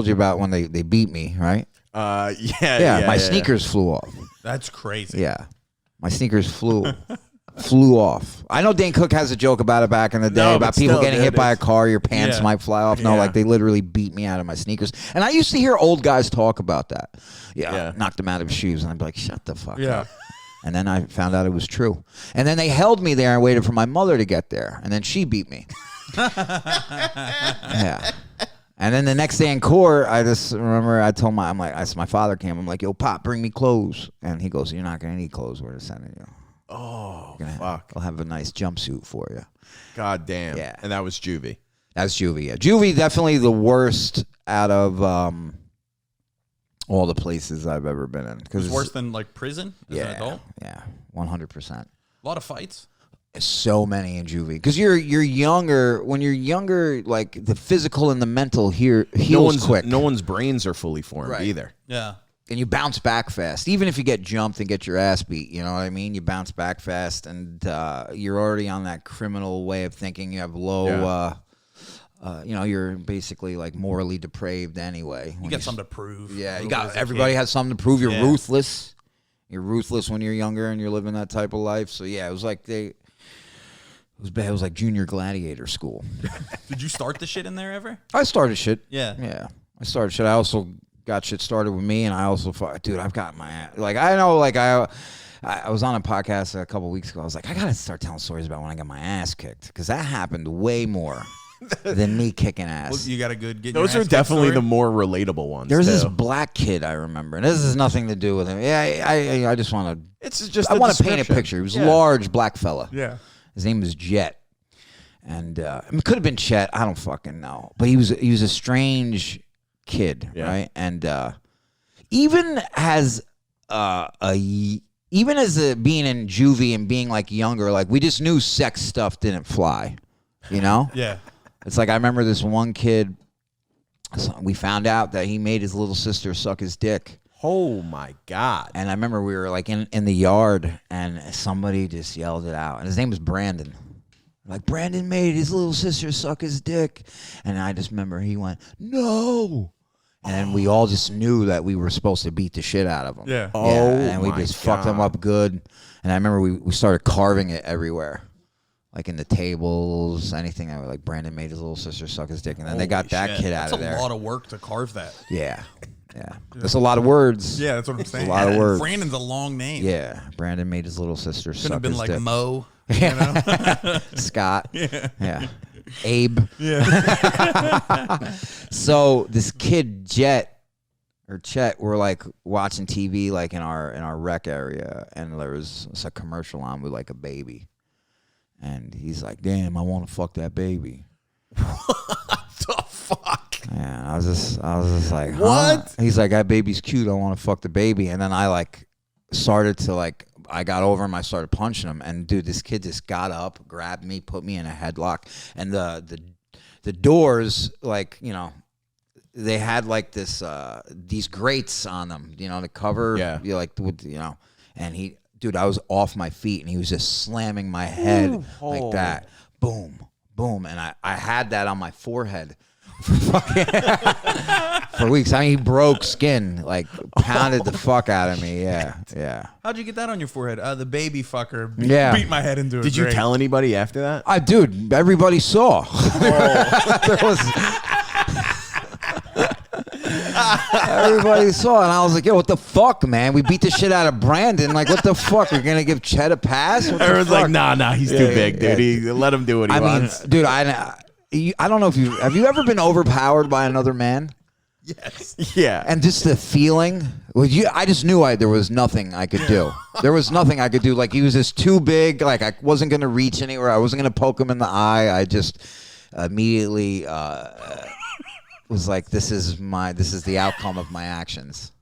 you about when they beat me, right? Yeah, My sneakers flew off. That's crazy. Yeah, my sneakers flew off. I know Dane Cook has a joke about it back in the day No, about but people still, getting dude, hit by a it's- car, your pants Yeah. might fly off. No, Yeah. like they literally beat me out of my sneakers. And I used to hear old guys talk about that. Yeah. Knocked him out of his shoes, and I'd be like, shut the fuck Yeah. up. And then I found out it was true. And then they held me there and waited for my mother to get there, and then she beat me. Yeah. And then the next day in court, I just remember I told my father came. I'm like, yo, Pop, bring me clothes. And he goes, you're not going to need clothes. We're sending you. Oh, Gonna fuck. I'll have a nice jumpsuit for you. God damn. Yeah. And that was juvie. That's juvie. Yeah. Juvie definitely the worst out of all the places I've ever been in. It was worse than like prison as an Yeah, adult. yeah, 100%. A lot of fights. So many in juvie because you're younger. When you're younger, like the physical and the mental heals quick. No one's brains are fully formed Right. either. Yeah. And you bounce back fast. Even if you get jumped and get your ass beat, you know what I mean? You bounce back fast, and you're already on that criminal way of thinking. You have low, you're basically like morally depraved anyway. You got something to prove. Yeah, you Little got as a everybody kid. has something to prove. You're Yeah. ruthless. You're ruthless when you're younger and you're living that type of life. So yeah, it was like it was like junior gladiator school. Did you start the shit in there ever? I started shit. Yeah. Yeah, I started shit. I also got shit started with me, and I also dude, I've got my ass. Like I know, like I was on a podcast a couple weeks ago. I was like, I gotta start telling stories about when I got my ass kicked because that happened way more than me kicking ass. Well, you got a good. Get Those your are ass kicked definitely story? the more relatable ones. There's this too. black kid I remember, and this has nothing to do with him. Yeah, I just want to. It's just I a want to paint a description. picture. He was Yeah. a large black fella. Yeah. His name was Jet, and it could have been Chet. I don't fucking know, but he was a strange kid, Yeah. right? And even as being in juvie and being like younger, like we just knew sex stuff didn't fly, you know? Yeah. It's like I remember this one kid. We found out that he made his little sister suck his dick. Oh my God. And I remember we were like in the yard, and somebody just yelled it out. And his name was Brandon. Like, Brandon made his little sister suck his dick. And I just remember he went, no. And then we all just knew that we were supposed to beat the shit out of him. Yeah. Oh, And we my just fucked him God. up good. And I remember we started carving it everywhere. Like in the tables, anything that was like Brandon made his little sister suck his dick. And then they got that Shit. kid out That's of there. a lot of work to carve that. Yeah. Yeah. That's a lot of words. Yeah, that's what I'm saying. A lot of words. Brandon's a long name. Yeah, Brandon made his little sister Couldn't suck have been his like dick. Mo. Scott. Yeah. Abe. Yeah. So this kid Chet, we're like watching TV like in our rec area, and there was a commercial on with like a baby, and he's like, "Damn, I want to fuck that baby." The fuck? Yeah, I was just like, huh? What? He's like, that baby's cute. I want to fuck the baby. And then I like started to like, I got over him. I started punching him. And dude, this kid just got up, grabbed me, put me in a headlock. And the doors, like, you know, they had like this, these grates on them, you know, to cover, Yeah. you know, like, with, you know, and dude, I was off my feet, and he was just slamming my head like that. Boom, boom. And I had that on my forehead for weeks. I mean, he broke skin, like pounded the fuck out of me. Yeah. How'd you get that on your forehead? The baby fucker beat my head into it. Did you tell anybody after that? Dude, everybody saw. There was. Everybody saw, and I was like, "Yo, what the fuck, man? We beat the shit out of Brandon. Like, what the fuck? We're gonna give Chet a pass?" Everyone's like, "Nah, he's too big, dude. Let him do what he wants." Dude, I don't know if have you ever been overpowered by another man? Yes. Yeah. And just the feeling, I just knew there was nothing I could do. There was nothing I could do. Like, he was just too big. Like, I wasn't gonna reach anywhere. I wasn't gonna poke him in the eye. I just immediately. Was like, this is the outcome of my actions.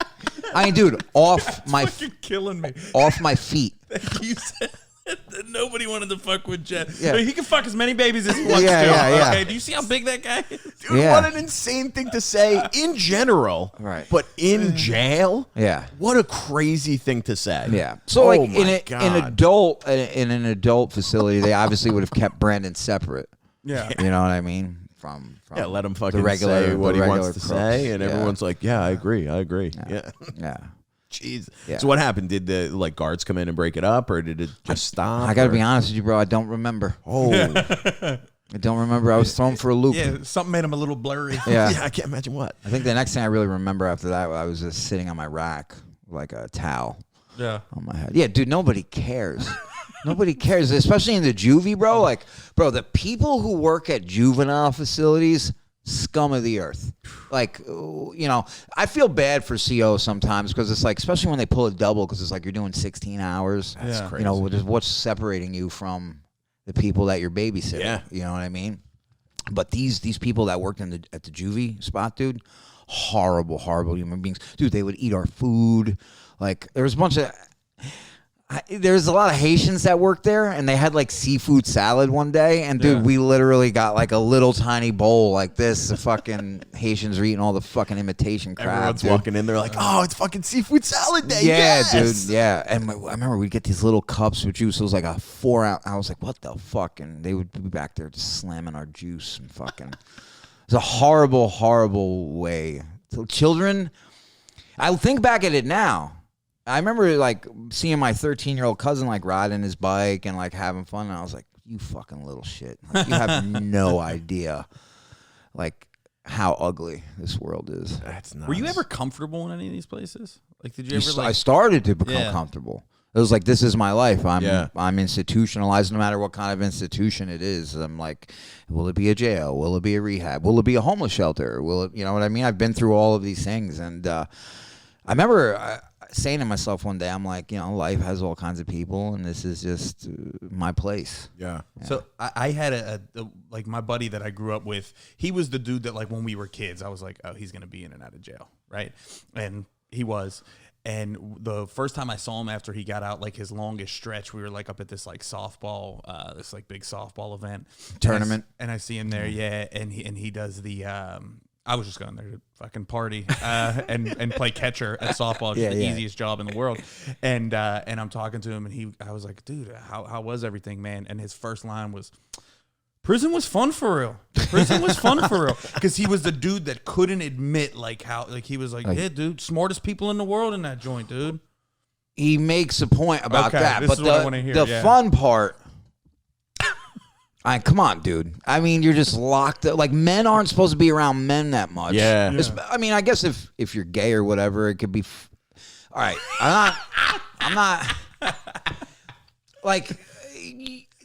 I mean, dude, Fucking killing me. off my feet. You said that nobody wanted to fuck with Jet. Yeah. But he can fuck as many babies as he wants Yeah, to. yeah. Okay, do you see how big that guy is? Dude, Yeah. what an insane thing to say in general. Right. But in jail? Yeah. What a crazy thing to say. Yeah. So like my God. in an adult facility, they obviously would have kept Brandon separate. Yeah. You know what I mean? From Yeah, let him fucking regular- say what the he wants regular to crooks. say, and Yeah. everyone's like, "Yeah, I agree. Yeah, Yeah. jeez. Yeah. So what happened? Did the guards come in and break it up, or did it just stop? I got to or- be honest with you, bro. I don't remember. Oh, I don't remember. I was thrown for a loop. Yeah, something made him a little blurry. Yeah. yeah. I can't imagine what. I think the next thing I really remember after that, I was just sitting on my rack like a towel Yeah. on my head. Yeah, dude, nobody cares. Nobody cares, especially in the juvie, bro. Like, bro, the people who work at juvenile facilities, scum of the earth. Like, I feel bad for CO sometimes because it's like, especially when they pull a double, because it's like you're doing 16 hours. That's Yeah. crazy. What's separating you from the people that you're babysitting? Yeah. You know what I mean? But these people that worked at the juvie spot, dude, horrible human beings. Dude, they would eat our food. Like, there was a bunch of... There's a lot of Haitians that worked there, and they had like seafood salad one day, and dude, we literally got like a little tiny bowl like this. The fucking Haitians are eating all the fucking imitation crab. Everyone's dude. walking in. They're like, "Oh, it's fucking seafood salad day." Yeah, yes! dude. Yeah, and I remember we'd get these little cups with juice. It was like a 4 ounce. I was like, "What the fuck?" And they would be back there just slamming our juice and fucking. It's a horrible way. So children, I think back at it now. I remember like seeing my 13-year-old cousin like riding his bike and like having fun, and I was like, "You fucking little shit! Like, you have no idea, like how ugly this world is." That's nuts. Were you ever comfortable in any of these places? Like, did you ever I like? started to become Yeah. comfortable. It was like, this is my life. Yeah. I'm institutionalized, no matter what kind of institution it is. I'm like, will it be a jail? Will it be a rehab? Will it be a homeless shelter? Will it, you know what I mean? I've been through all of these things, and I remember saying to myself one day, I'm like, life has all kinds of people, and this is just my place. Yeah. So I had a like my buddy that I grew up with. He was the dude that like when we were kids, I was like, oh, he's gonna be in and out of jail, right? And he was. And the first time I saw him after he got out, like his longest stretch, we were like up at this like softball, this like big softball event Tournament. and I see him there, yeah, and he does the. I was just going there to fucking party and play catcher at softball, just the easiest job in the world. And I'm talking to him, and I was like, dude, how was everything, man? And his first line was, "Prison was fun for real. Prison was fun for real." Because he was the dude that couldn't admit like how like he was like, yeah, dude, smartest people in the world in that joint, dude. He makes a point about Okay, that, this but is what I wanna hear, the yeah. fun part. Come on, dude. I mean, you're just locked up. Like, men aren't supposed to be around men that much. Yeah. I mean, I guess if you're gay or whatever, it could be. All right, I'm not. Like,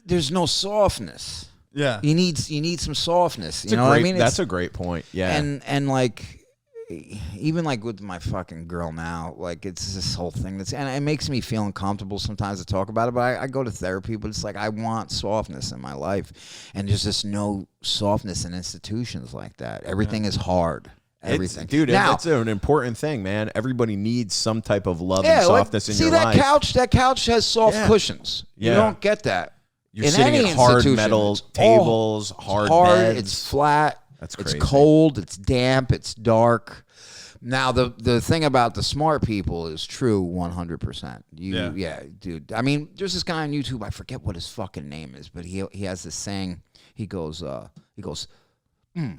there's no softness. Yeah. You need some softness. It's You a know what I great- mean? That's a great point. Yeah. And like, even like with my fucking girl now, like it's this whole thing and it makes me feel uncomfortable sometimes to talk about it. But I go to therapy, but it's like I want softness in my life, and there's just no softness in institutions like that. Everything is hard. Everything, dude. Now, That's an important thing, man. Everybody needs some type of love yeah, and softness in see your that life. couch? That couch has soft Yeah. cushions. Yeah. You don't get that. You're in sitting any at hard institution. metal It's all tables, hard beds. It's flat. That's It's crazy. cold. It's damp. It's dark. Now the thing about the smart people is true 100%. Yeah, dude. I mean, there's this guy on YouTube. I forget what his fucking name is, but he has this saying. He goes,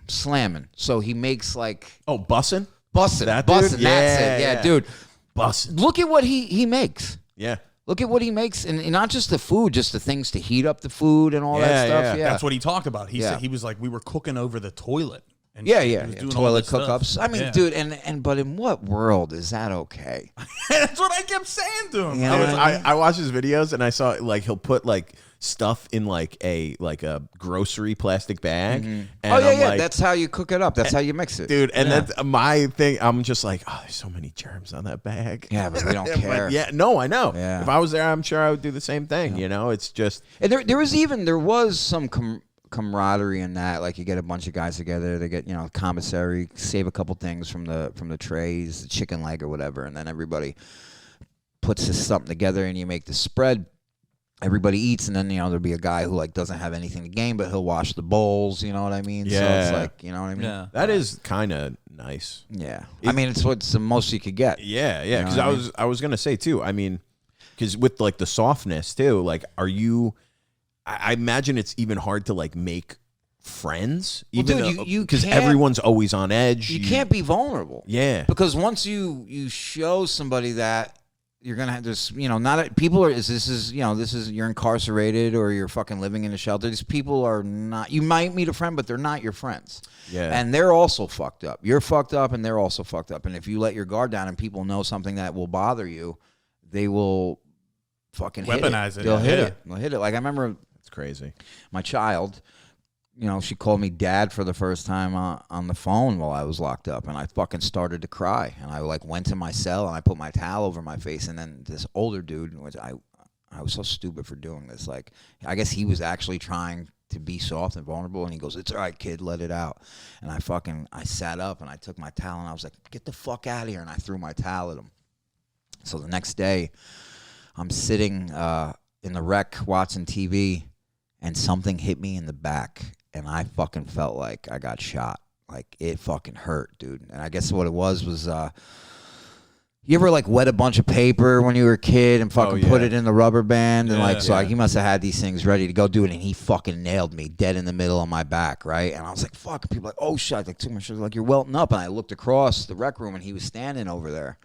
Slamming. So he makes like Oh, bussin'? bussin'. That dude? Bussin'. That's it. Yeah, dude. Bussin'. Look at what he makes. Yeah. Look at what he makes, and not just the food, just the things to heat up the food and all that stuff. Yeah, That's what he talked about. He said he was like, we were cooking over the toilet. And yeah. he was doing all Toilet this stuff. cookups. I mean, dude, but in what world is that okay? That's what I kept saying to him. You know what I mean? I watched his videos and I saw like he'll put like stuff in like a grocery plastic bag. And I'm like, That's how you cook it up. That's how you mix it, dude. And that's my thing. I'm just like, oh, there's so many germs on that bag. Yeah, but we don't care. But yeah, no, I know. Yeah. If I was there, I'm sure I would do the same thing. You know, it's just And there was some camaraderie in that. Like you get a bunch of guys together, they get commissary, save a couple things from the trays, the chicken leg or whatever, and then everybody puts this something together and you make the spread. Everybody eats, and then there'll be a guy who like doesn't have anything to gain, but he'll wash the bowls. You know what I mean? Yeah. So it's like, you know what I mean? Yeah. that is kind of nice. Yeah. I mean, it's what's the most you could get. Yeah, You know because what I mean? I was gonna say too. I mean, because with like the softness too, like, are you? I imagine it's even hard to like make friends, Well, even dude, you because can't- everyone's always on edge. You can't be vulnerable. Yeah, Because once you show somebody that you're gonna have this, not people are. This is you're incarcerated or you're fucking living in a shelter. These people are not. You might meet a friend, but they're not your friends. Yeah. And they're also fucked up. You're fucked up, and they're also fucked up. And if you let your guard down, and people know something that will bother you, they will fucking Weaponize it. They'll hit Yeah. it. They'll hit it. Like I remember it's crazy. my child. She called me dad for the first time on the phone while I was locked up, and I fucking started to cry. And I like went to my cell and I put my towel over my face. And then this older dude, which I was so stupid for doing this. Like, I guess he was actually trying to be soft and vulnerable. And he goes, "It's all right, kid, let it out." And I sat up and I took my towel and I was like, "Get the fuck out of here!" And I threw my towel at him. So the next day, I'm sitting in the rec watching TV, and something hit me in the back. And I fucking felt like I got shot. Like, it fucking hurt, dude. And I guess what it was you ever, like, wet a bunch of paper when you were a kid and fucking put it in the rubber band? And, he must have had these things ready to go do it. And he fucking nailed me dead in the middle of my back, right? And I was like, fuck. And people were like, oh, shit. Like, took my shirt, like, you're welting up. And I looked across the rec room, and he was standing over there.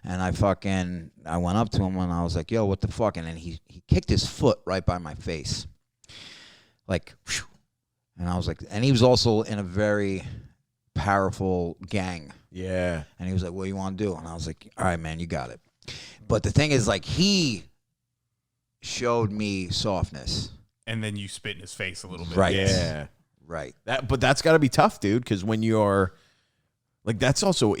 And I went up to him, and I was like, yo, what the fuck? And then he kicked his foot right by my face. Like, whew. And I was like, and he was also in a very powerful gang. Yeah. And he was like, what do you want to do? And I was like, all right, man, you got it. But the thing is, like, he showed me softness. And then you spit in his face a little bit. Right. Yeah. Right. But that's got to be tough, dude. Because when you're like, it's also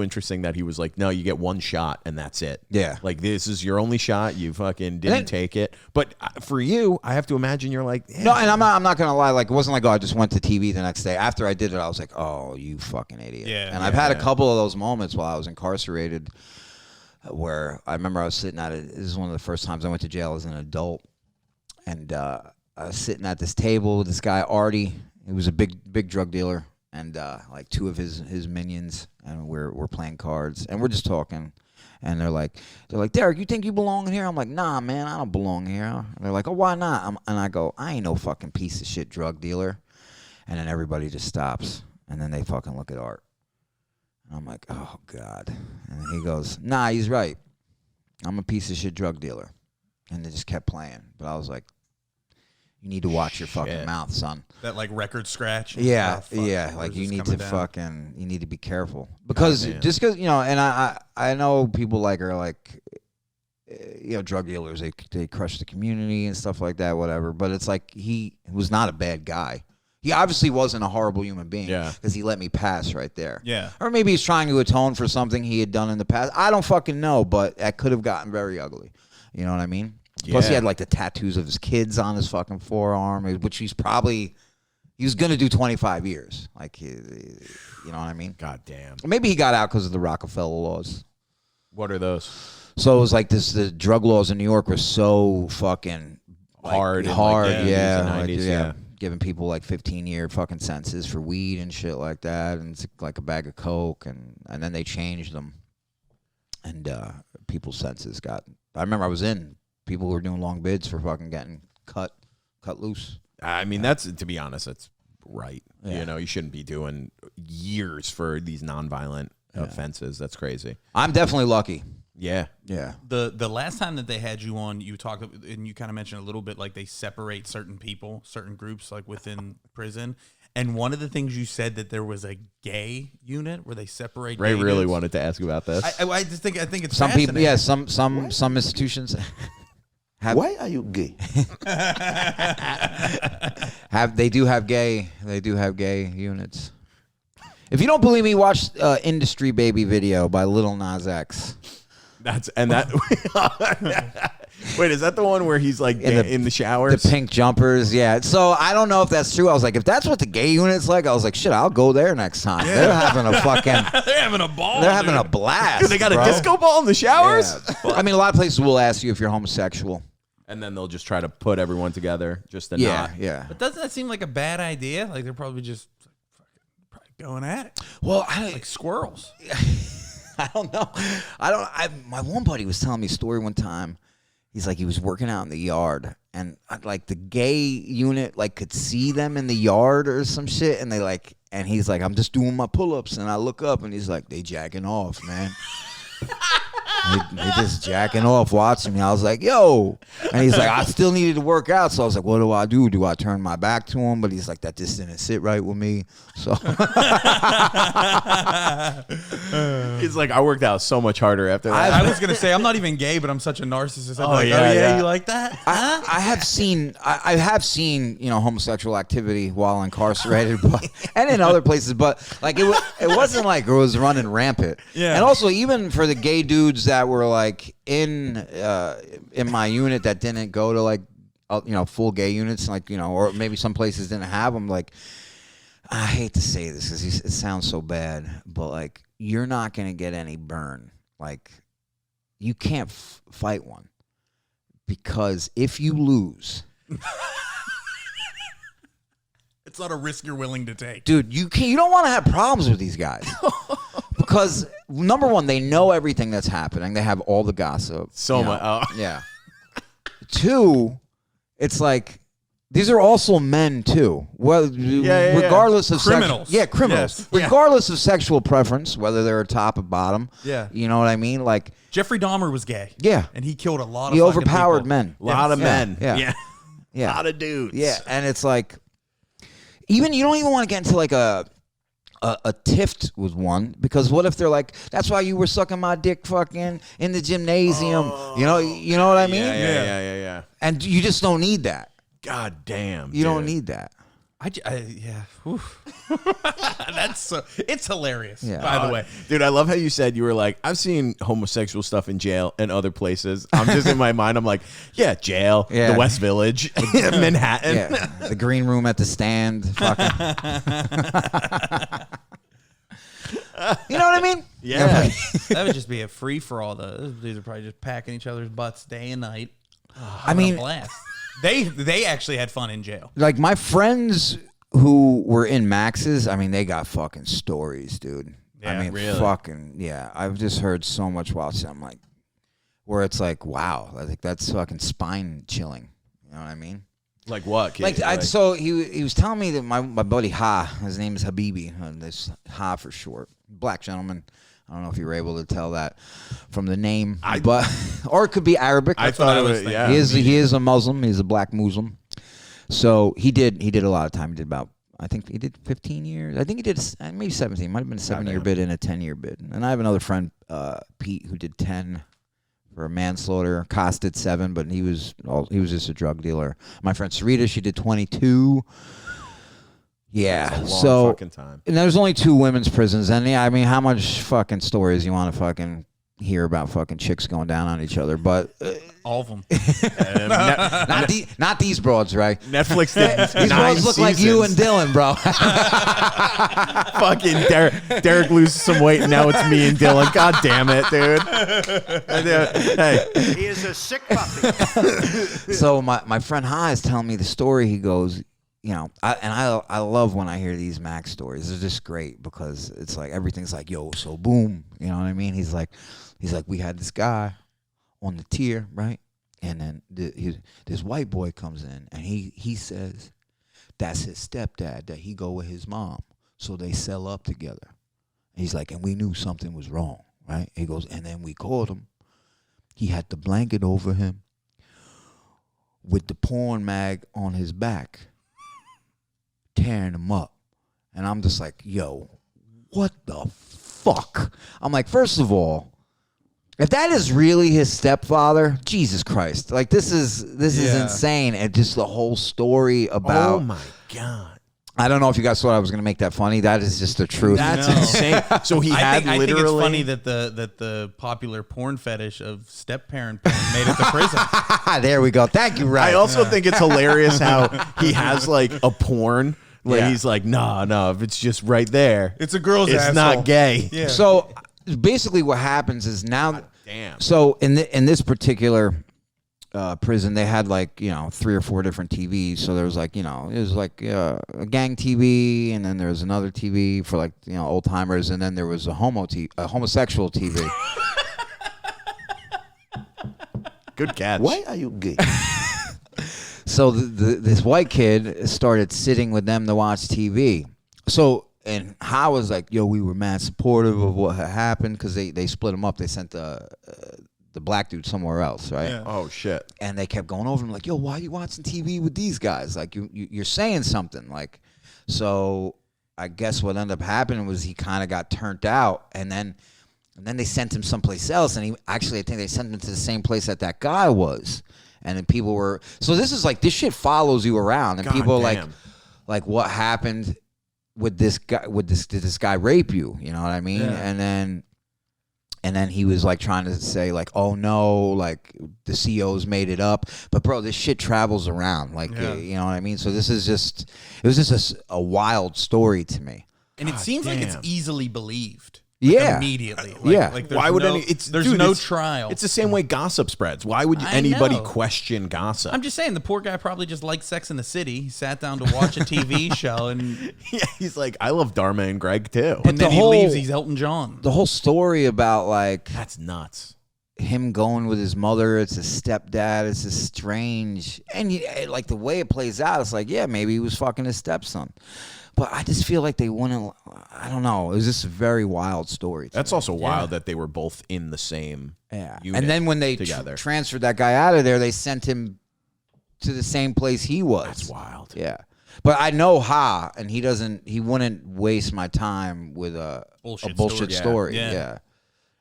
interesting that he was like, no, you get one shot and that's it. Yeah. Like, this is your only shot. You fucking didn't take it. But for you, I have to imagine you're like, No, and I'm not gonna lie. Like, it wasn't like, oh, I just went to TV the next day. After I did it, I was like, oh, you fucking idiot. Yeah. And I've had a couple of those moments while I was incarcerated, where I remember I was sitting at it. This is one of the first times I went to jail as an adult, and I was sitting at this table with this guy Artie. He was a big drug dealer, and like two of his minions, and we're playing cards, and we're just talking. And they're like, Derek, you think you belong here? I'm like, nah, man, I don't belong here. And they're like, oh, why not? And I go, I ain't no fucking piece of shit drug dealer. And then everybody just stops. And then they fucking look at Art. And I'm like, oh, God. And he goes, nah, he's right. I'm a piece of shit drug dealer. And they just kept playing. But I was like, you need to watch your fucking mouth, son. That like record scratch. Yeah, Oh, yeah. fuck, Like, where's you this need coming to down? fucking, you need to be careful. Because man. just because, and I know people like are like, drug dealers, they crush the community and stuff like that, whatever. But it's like, he was not a bad guy. He obviously wasn't a horrible human being. Yeah. Because he let me pass right there. Yeah. Or maybe he's trying to atone for something he had done in the past. I don't fucking know, but that could have gotten very ugly. You know what I mean? Plus, he Yeah. had like the tattoos of his kids on his fucking forearm, which he was going to do 25 years. Like, you know what I mean? God damn. Maybe he got out because of the Rockefeller laws. What are those? So it was like the drug laws in New York were so fucking Hard. in, hard, like, the 80s yeah, and like, 90s, yeah, giving people like 15-year fucking sentences for weed and shit like that, and it's like a bag of coke, and then they changed them, and people's sentences got. I remember I was in people who were doing long bids for fucking getting cut loose. I mean, that's, to be honest, that's right. You know, you shouldn't be doing years for these nonviolent offenses. That's crazy. I'm definitely lucky. Yeah. Yeah. The last time that they had you on, you talked and you kind of mentioned a little bit like they separate certain people, certain groups like within prison. And one of the things you said that there was a gay unit where they separate. Ray gay really dudes. wanted to ask about this. I just think it's Some people, fascinating. some institutions have. Why are you gay? They do have gay units. If you don't believe me, watch Industry Baby video by Lil Nas X. Wait, is that the one where he's like in the showers? The pink jumpers, yeah. So I don't know if that's true. I was like, if that's what the gay unit's like, I was like, shit, I'll go there next time. They're having a fucking, They're having a ball. they're having dude. a blast. Dude, they got bro. a disco ball in the showers? Yeah. I mean, a lot of places will ask you if you're homosexual. And then they'll just try to put everyone together just to Yeah, not. yeah. But doesn't that seem like a bad idea? Like they're probably just probably going at it Well, like squirrels. I don't know. My one buddy was telling me a story one time. He's like, he was working out in the yard, and like the gay unit like could see them in the yard or some shit, and and he's like, I'm just doing my pull-ups, and I look up, and he's like, they jacking off, man. They just jacking off watching me. I was like, yo. And he's like, I still needed to work out. So I was like, what do I do? Do I turn my back to him? But he's like, that just didn't sit right with me. So He's like, I worked out so much harder after that. I was gonna say I'm not even gay, but I'm such a narcissist. I'm like, yeah, yeah. you like that? I have seen homosexual activity while incarcerated, but, and in other places, but like it wasn't like it was running rampant. Yeah. And also even for the gay dudes that were like in my unit that didn't go to like full gay units, like or maybe some places didn't have them. Like, I hate to say this because it sounds so bad, but like you're not gonna get any burn. Like you can't fight one. Because if you lose, It's not a risk you're willing to take. dude, you don't want to have problems with these guys. Because number one, they know everything that's happening. They have all the gossip. So you know? much. Oh. Yeah. Two, it's like these are also men too. Well, yeah. regardless of Criminals. criminals. Yes. Yeah. Regardless of sexual preference, whether they're top or bottom. Yeah. You know what I mean? Like, Jeffrey Dahmer was gay. yeah, And he killed a lot of he fucking overpowered people. men. A lot of men. Yeah. Yeah. A lot of dudes. Yeah, and it's like, even you don't even want to get into like a tiff with one, because what if they're like, that's why you were sucking my dick fucking in the gymnasium. You know what I mean? Yeah. And you just don't need that. God damn. You don't need that. Yeah. Oof. It's hilarious. Yeah. By the way, Dude, I love how you said you were like, I've seen homosexual stuff in jail and other places. I'm just in my mind, I'm like, yeah, jail, Yeah. the West Village, Manhattan. Yeah, the green room at the stand. Fucking. You know what I mean? Yeah. that would just be a free for all. These are probably just packing each other's butts day and night. I mean, Blast. They actually had fun in jail. like my friends who were in Max's, I mean, they got fucking stories, dude. I Yeah, mean, really? fucking, yeah. I've just heard so much while I'm like, where it's like, wow, I think that's fucking spine chilling. You know what I mean? Like what? Kid? Like, so he was telling me that my buddy Ha, his name is Habibi, this Ha for short, black gentleman. I don't know if you were able to tell that from the name, but or it could be Arabic. I thought it was, thinking. yeah. He is a Muslim. He's a black Muslim. So he did a lot of time. He did about, I think he did 15 years. I think he did maybe 17. Might have been a 7-year bid and a 10-year bid. And I have another friend, Pete, who did 10 for a manslaughter. Cost did 7, but he was just a drug dealer. My friend Sarita, she did 22. Yeah. That's a long So fucking time. and there's only 2 women's prisons, and yeah, I mean, how much fucking stories you want to fucking hear about fucking chicks going down on each other? But All of them. not these broads, right? Netflix did These 9 broads look like you and seasons. Dylan, bro. Fucking Derek loses some weight and now it's me and Dylan. God damn it, dude. Hey, He is a sick puppy. So my friend Ha is telling me the story. He goes, I love when I hear these Max stories. They're just great because it's like everything's like, yo, so boom. You know what I mean? He's like, we had this guy on the tier, right? And then this white boy comes in and he says, that's his stepdad that he go with his mom. So they cell up together. And he's like, and we knew something was wrong, right? He goes, and then we called him. He had the blanket over him with the porn mag on his back, tearing him up. And I'm just like, yo, what the fuck? I'm like, first of all, if that is really his stepfather, Jesus Christ. Like, this is insane. And just the whole story about... Oh, my God. I don't know if you guys thought I was going to make that funny. That is just the truth. That's insane. So he had I literally... think it's funny that the popular porn fetish of step-parent porn made it to prison. There we go. Thank you, Ryan. I also think it's hilarious how he has, like, a porn where Yeah. he's like, no, if it's just right there. It's a girl's It's asshole. not gay. Yeah. So basically what happens is now... Damn. So in this particular prison, they had like, 3 or 4 different TVs. So there was like, it was like a gang TV, and then there was another TV for like, old timers, and then there was a homosexual TV. Good catch. Why are you gay? So this white kid started sitting with them to watch TV. So, and How was like, yo, we were mad supportive of what had happened because they split them up. They sent the black dude somewhere else, right? Yeah. Oh, shit. And they kept going over and like, yo, why are you watching TV with these guys? Like, you're saying something. Like, so I guess what ended up happening was he kind of got turned out, and then they sent him someplace else. And I think they sent him to the same place that guy was. And then people were, so this is like, this shit follows you around, and God people damn. like what happened with this guy? Did this guy rape you? You know what I mean? Yeah. And then he was like trying to say like, oh no, like the COs made it up. But bro, this shit travels around. Like, you know what I mean? So this is just, it was just a wild story to me. And it seems like it's damn. easily believed. Yeah. Immediately. Like, Yeah. Like there's Why would no, any? there's Dude, no it's- trial. It's the same way gossip spreads. Why would I anybody know. question gossip? I'm just saying, the poor guy probably just liked Sex in the City. He sat down to watch a TV show, and Yeah, he's like, I love Dharma and Greg too. and then the he whole- leaves. He's Elton John. The whole story about like That's nuts. him going with his mother, it's his stepdad, it's just strange. And like the way it plays out, it's like, yeah, maybe he was fucking his stepson. But I just feel like they wouldn't, I don't know. It was just a very wild story. That's also wild that they were both in the same Yeah. unit And then when they together. transferred that guy out of there, they sent him to the same place he was. That's wild. Yeah. But I know and he wouldn't waste my time with a bullshit story. Yeah. Yeah.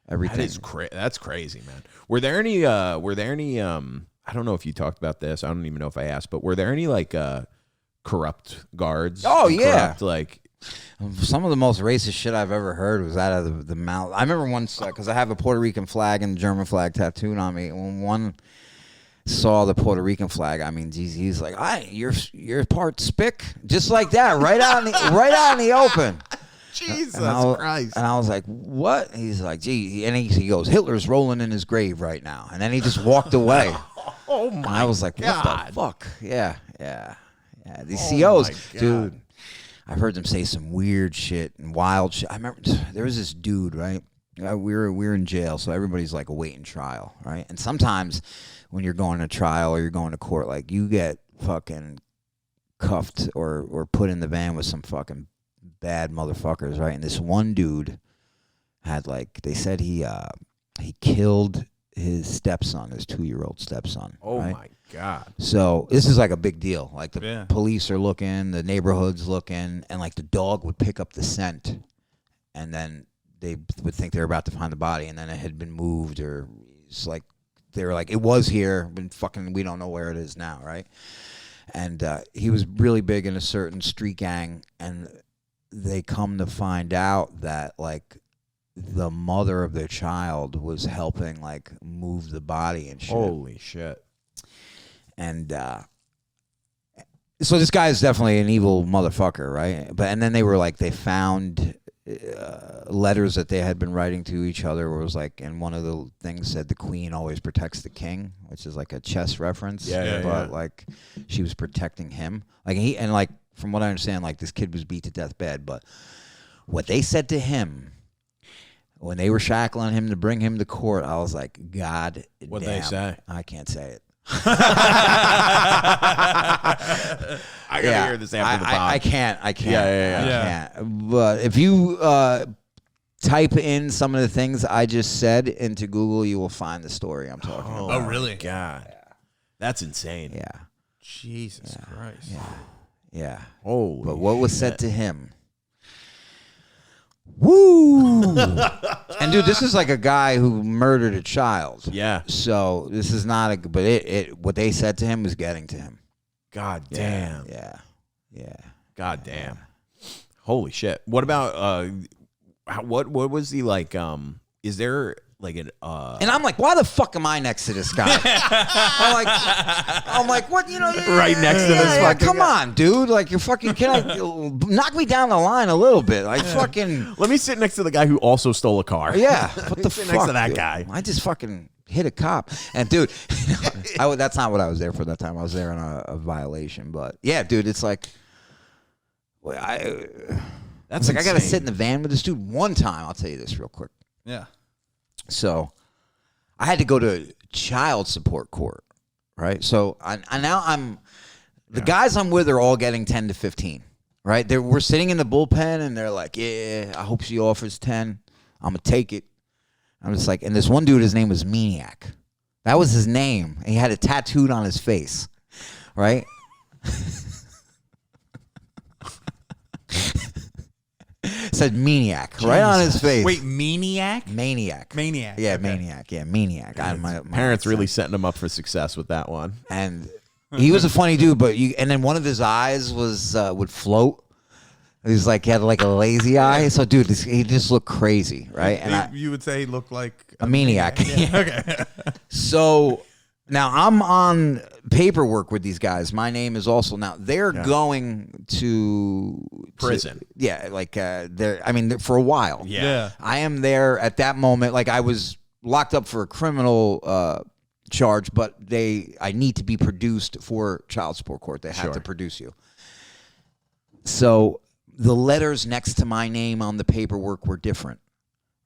Everything. That is that's crazy, man. Were there any I don't know if you talked about this. I don't even know if I asked, but were there any like corrupt guards? Oh, yeah. Corrupt, like Some of the most racist shit I've ever heard was out of the mouth. I remember once, because I have a Puerto Rican flag and German flag tattooed on me. When one saw the Puerto Rican flag, I mean, geez, he's like, "You're part spick," just like that, right out in the open. Jesus And I was like, "What?" He's like, "Gee," and he goes, "Hitler's rolling in his grave right now," and then he just walked away. Oh And my! I was like, God. "What the fuck?" Yeah. These Oh COs, my God. dude. I've heard them say some weird shit and wild shit. I remember there was this dude, right? We were in jail, so everybody's like awaiting trial, right? And sometimes when you're going to trial or you're going to court, like you get fucking cuffed or put in the van with some fucking bad motherfuckers, right? And this one dude had like, they said he killed his stepson, his 2-year-old stepson. Oh right? my God! So this is like a big deal. Like the Yeah. police are looking, the neighborhood's looking, and like the dog would pick up the scent, and then they would think they're about to find the body, and then it had been moved, or it's like they were like, it was here, but fucking we don't know where it is now, right? And he was really big in a certain street gang, and they come to find out that like the mother of their child was helping like move the body and shit. Holy shit! And so this guy is definitely an evil motherfucker, right? And then they were like, they found letters that they had been writing to each other where it was like, and one of the things said the queen always protects the king, which is like a chess reference. Yeah, But yeah. like she was protecting him. Like and like from what I understand, like this kid was beat to death bad, but what they said to him when they were shackling him to bring him to court, I was like, God What'd damn, they say? I can't say it. I gotta hear this after the pod. I can't. I Yeah. can't. But if you type in some of the things I just said into Google, you will find the story I'm talking about. Oh, really? God, that's insane. Yeah. Jesus Christ. Yeah. Oh, But what was said to him? Woo! And dude, this is like a guy who murdered a child. Yeah. So this is not a. But it what they said to him was getting to him. God damn. Yeah. God damn. Holy shit. What about what was he like? Is there like an And I'm like, why the fuck am I next to this guy? I'm like, what? You know, Right next to this fucking come guy. on, dude. Like, you're fucking. Can I knock me down the line a little bit? Like, fucking. Let me sit next to the guy who also stole a car. Yeah. What the Sit fuck? next to that dude? guy. I just fucking hit a cop. And dude, that's not what I was there for that time. I was there on a violation. But yeah, dude, it's like, That's I got to insane. sit in the van with this dude one time. I'll tell you this real quick. Yeah. So I had to go to child support court, right? So the guys I'm with are all getting 10 to 15, right? We're sitting in the bullpen and they're like, yeah, I hope she offers 10. I'm going to take it. I'm just like, and this one dude, his name was Maniac. That was his name. And he had it tattooed on his face, right? Said Maniac right on his face. Wait, Maniac? Maniac. Maniac. Yeah, Okay. Maniac. Yeah, Maniac. My Parents really setting him up for success with that one. And he was a funny dude, but and then one of his eyes was would float. He was like, he had like a lazy eye. So, dude, he just looked crazy, right? And You would say he looked like a maniac. Okay. So now I'm on paperwork with these guys. My name is also now they're going to Prison. Yeah, like they're. I mean, for a while. Yeah. I am there at that moment. Like I was locked up for a criminal charge, but I need to be produced for child support court. They have to produce you. So the letters next to my name on the paperwork were different,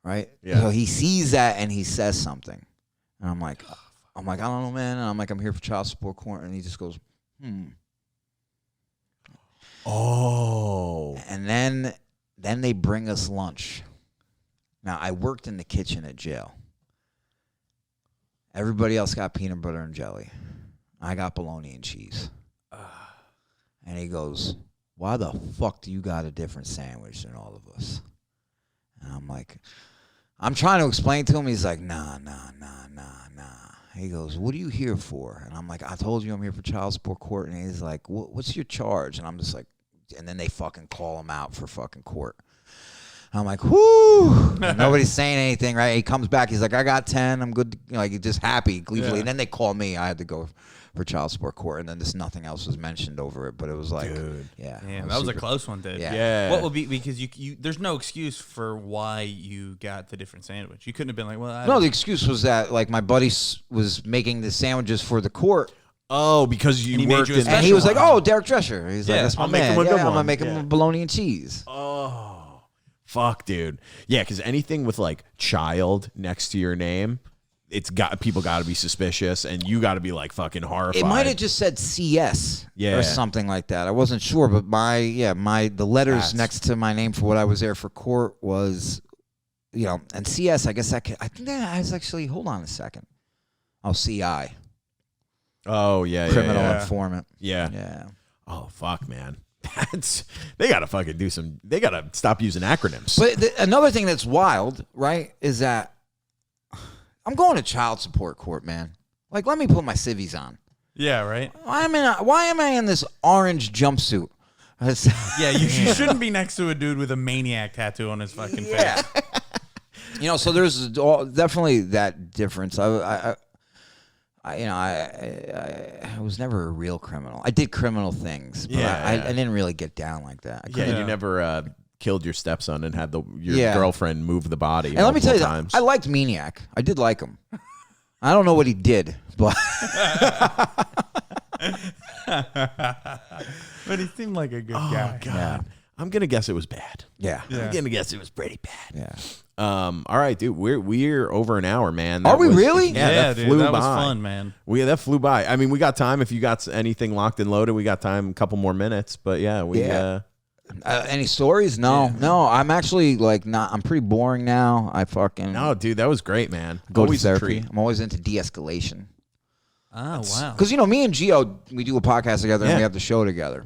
right? Yeah. So he sees that and he says something, and I'm like, I don't know, man. And I'm like, I'm here for child support court, and he just goes, Oh. And then they bring us lunch. Now, I worked in the kitchen at jail. Everybody else got peanut butter and jelly. I got bologna and cheese. And he goes, why the fuck do you got a different sandwich than all of us? And I'm like, I'm trying to explain to him. He's like, nah. He goes, what are you here for? And I'm like, I told you I'm here for child support court. And he's like, what's your charge? And I'm just like, and then they fucking call him out for fucking court. I'm like, whoo. Nobody's saying anything, right? He comes back. He's like, I got 10. I'm good. Like, just happy, gleefully. Yeah. And then they call me. I had to go for child support court. And then nothing else was mentioned over it. But it was like, Dude. yeah. Damn, that was a close one, dude. Yeah. Yeah. What would be, because you there's no excuse for why you got the different sandwich. You couldn't have been like, well, No, the excuse was that, like, my buddy was making the sandwiches for the court. Oh, because And you he made worked you a in. And he was like, Special one. oh, Derek Drescher. He's like, Yeah, that's my I'll make man. him a Yeah, good I'm one. going to make him Yeah. a bologna and cheese. Oh, fuck, dude. Yeah, because anything with like child next to your name, people got to be suspicious, and you got to be like fucking horrified. It might have just said CS Yeah. or something like that. I wasn't sure, but the letters next to my name for what I was there for court was, and CS. I guess I think that I was actually. Hold on a second. Oh, CI, Oh yeah, criminal yeah. informant. Yeah. Yeah. Oh fuck, man. They gotta fucking do some. They gotta stop using acronyms. But another thing that's wild, right, is that I'm going to child support court, man. Like, let me put my civvies on. yeah, right. Why am I in this orange jumpsuit? Yeah, you shouldn't be next to a dude with a maniac tattoo on his fucking face. So there's definitely that difference. I was never a real criminal. I did criminal things, but I didn't really get down like that. I couldn't. You never killed your stepson and had your Yeah. girlfriend move the body. And let me tell you, times. I liked Maniac. I did like him. I don't know what he did, but But he seemed like a good guy. God. I'm gonna guess it was bad. Yeah. I'm gonna guess it was pretty bad. Yeah. All right, dude. We're over an hour, man. Are we was- really? Yeah, that dude, flew that by. was fun, man. That flew by. I mean, we got time. If you got anything locked and loaded, we got time. A couple more minutes, but yeah, we. Yeah. Any stories? No. I'm actually like not. I'm pretty boring now. I fucking No, dude, that was great, man. go Always to a therapy. treat. I'm always into de-escalation. Oh, wow. Because, me and Gio, we do a podcast together and Yeah. we have the show together.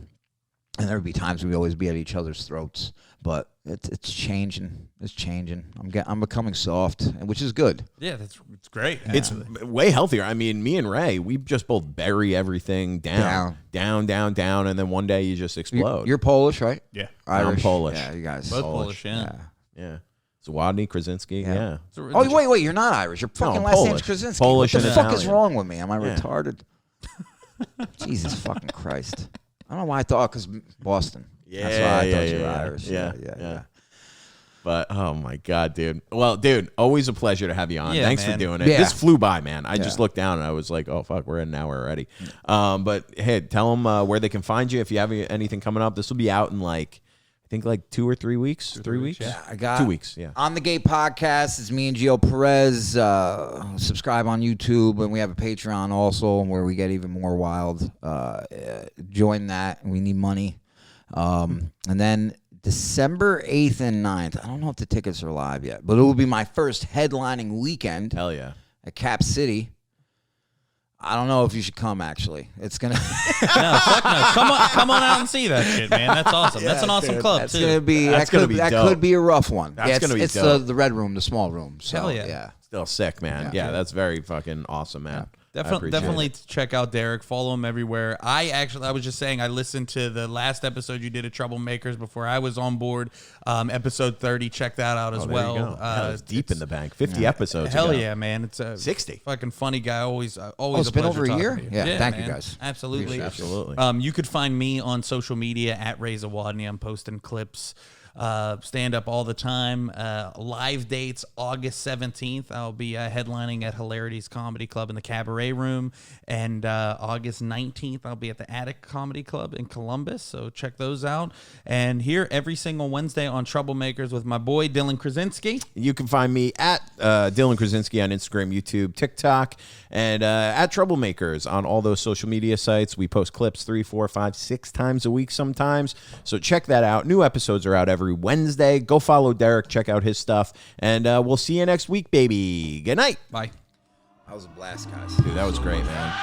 And there would be times we'd always be at each other's throats. But it's changing. It's changing. I'm becoming soft, which is good. Yeah, it's great. It's way healthier. I mean, me and Ray, we just both bury everything down, and then one day you just explode. You're Polish, right? Yeah. I'm Irish? Polish. Yeah, you guys. Both Polish, yeah. Yeah. Zawodni, Krasinski, yeah. Oh, wait, you're not Irish. Your fucking I'm last name's Polish. Krasinski. Polish what the and fuck is Italian. wrong with me? Am I Yeah. retarded? Jesus fucking Christ. I don't know why I thought, because Boston. That's why I thought you were Irish. Yeah. But, oh, my God, dude. Well, dude, always a pleasure to have you on. Yeah, Thanks man. for doing it. Yeah. This flew by, man. I just looked down and I was like, oh, fuck, we're at an hour already. But, hey, tell them where they can find you if you have anything coming up. This will be out in, I think, 2 or 3 weeks. 3 weeks? Yeah, I got 2 weeks, yeah. On the Gate Podcast. It's me and Gio Perez. Subscribe on YouTube, and we have a Patreon also where we get even more wild. Join that. We need money. And then December 8th and 9th. I don't know if the tickets are live yet, but it will be my first headlining weekend Hell yeah. at Cap City. I don't know if you should come, actually. It's going to... No, fuck no. Come on out and see that shit, man. That's awesome. That's an awesome club, That's too. going to be... That's that gonna be dope. could be a rough one. That's Yeah, gonna be it's dope. the red room, the small room. So, Hell yeah. Still sick, man. Yeah, that's very fucking awesome, man. I appreciate Definitely it. check out Derek. Follow him everywhere. I was just saying, I listened to the last episode you did of Troublemakers before I was on board. Episode 30. Check that out as Oh, there well. you go. Yeah, it's deep in the bank. 50 episodes Hell ago. yeah, man! It's a 60. fucking funny guy. Always it's a been pleasure over a talking year? to you. Yeah, thank you, man. guys. Absolutely, Absolutely. You could find me on social media at Zawodni. I'm posting clips, stand up all the time. Live dates August 17th. I'll be headlining at Hilarities Comedy Club in the Cabaret Room, and August 19th I'll be at the Attic Comedy Club in Columbus. So check those out. And here every single Wednesday on Troublemakers with my boy Dylan Krasinski. You can find me at Dylan Krasinski on Instagram, YouTube, TikTok, and at Troublemakers on all those social media sites. We post clips 3, 4, 5, 6 times a week sometimes. So check that out. New episodes are out every Wednesday. Go follow Derek. Check out his stuff. And we'll see you next week, baby. Good night. Bye. That was a blast, guys. Dude, that was great, man.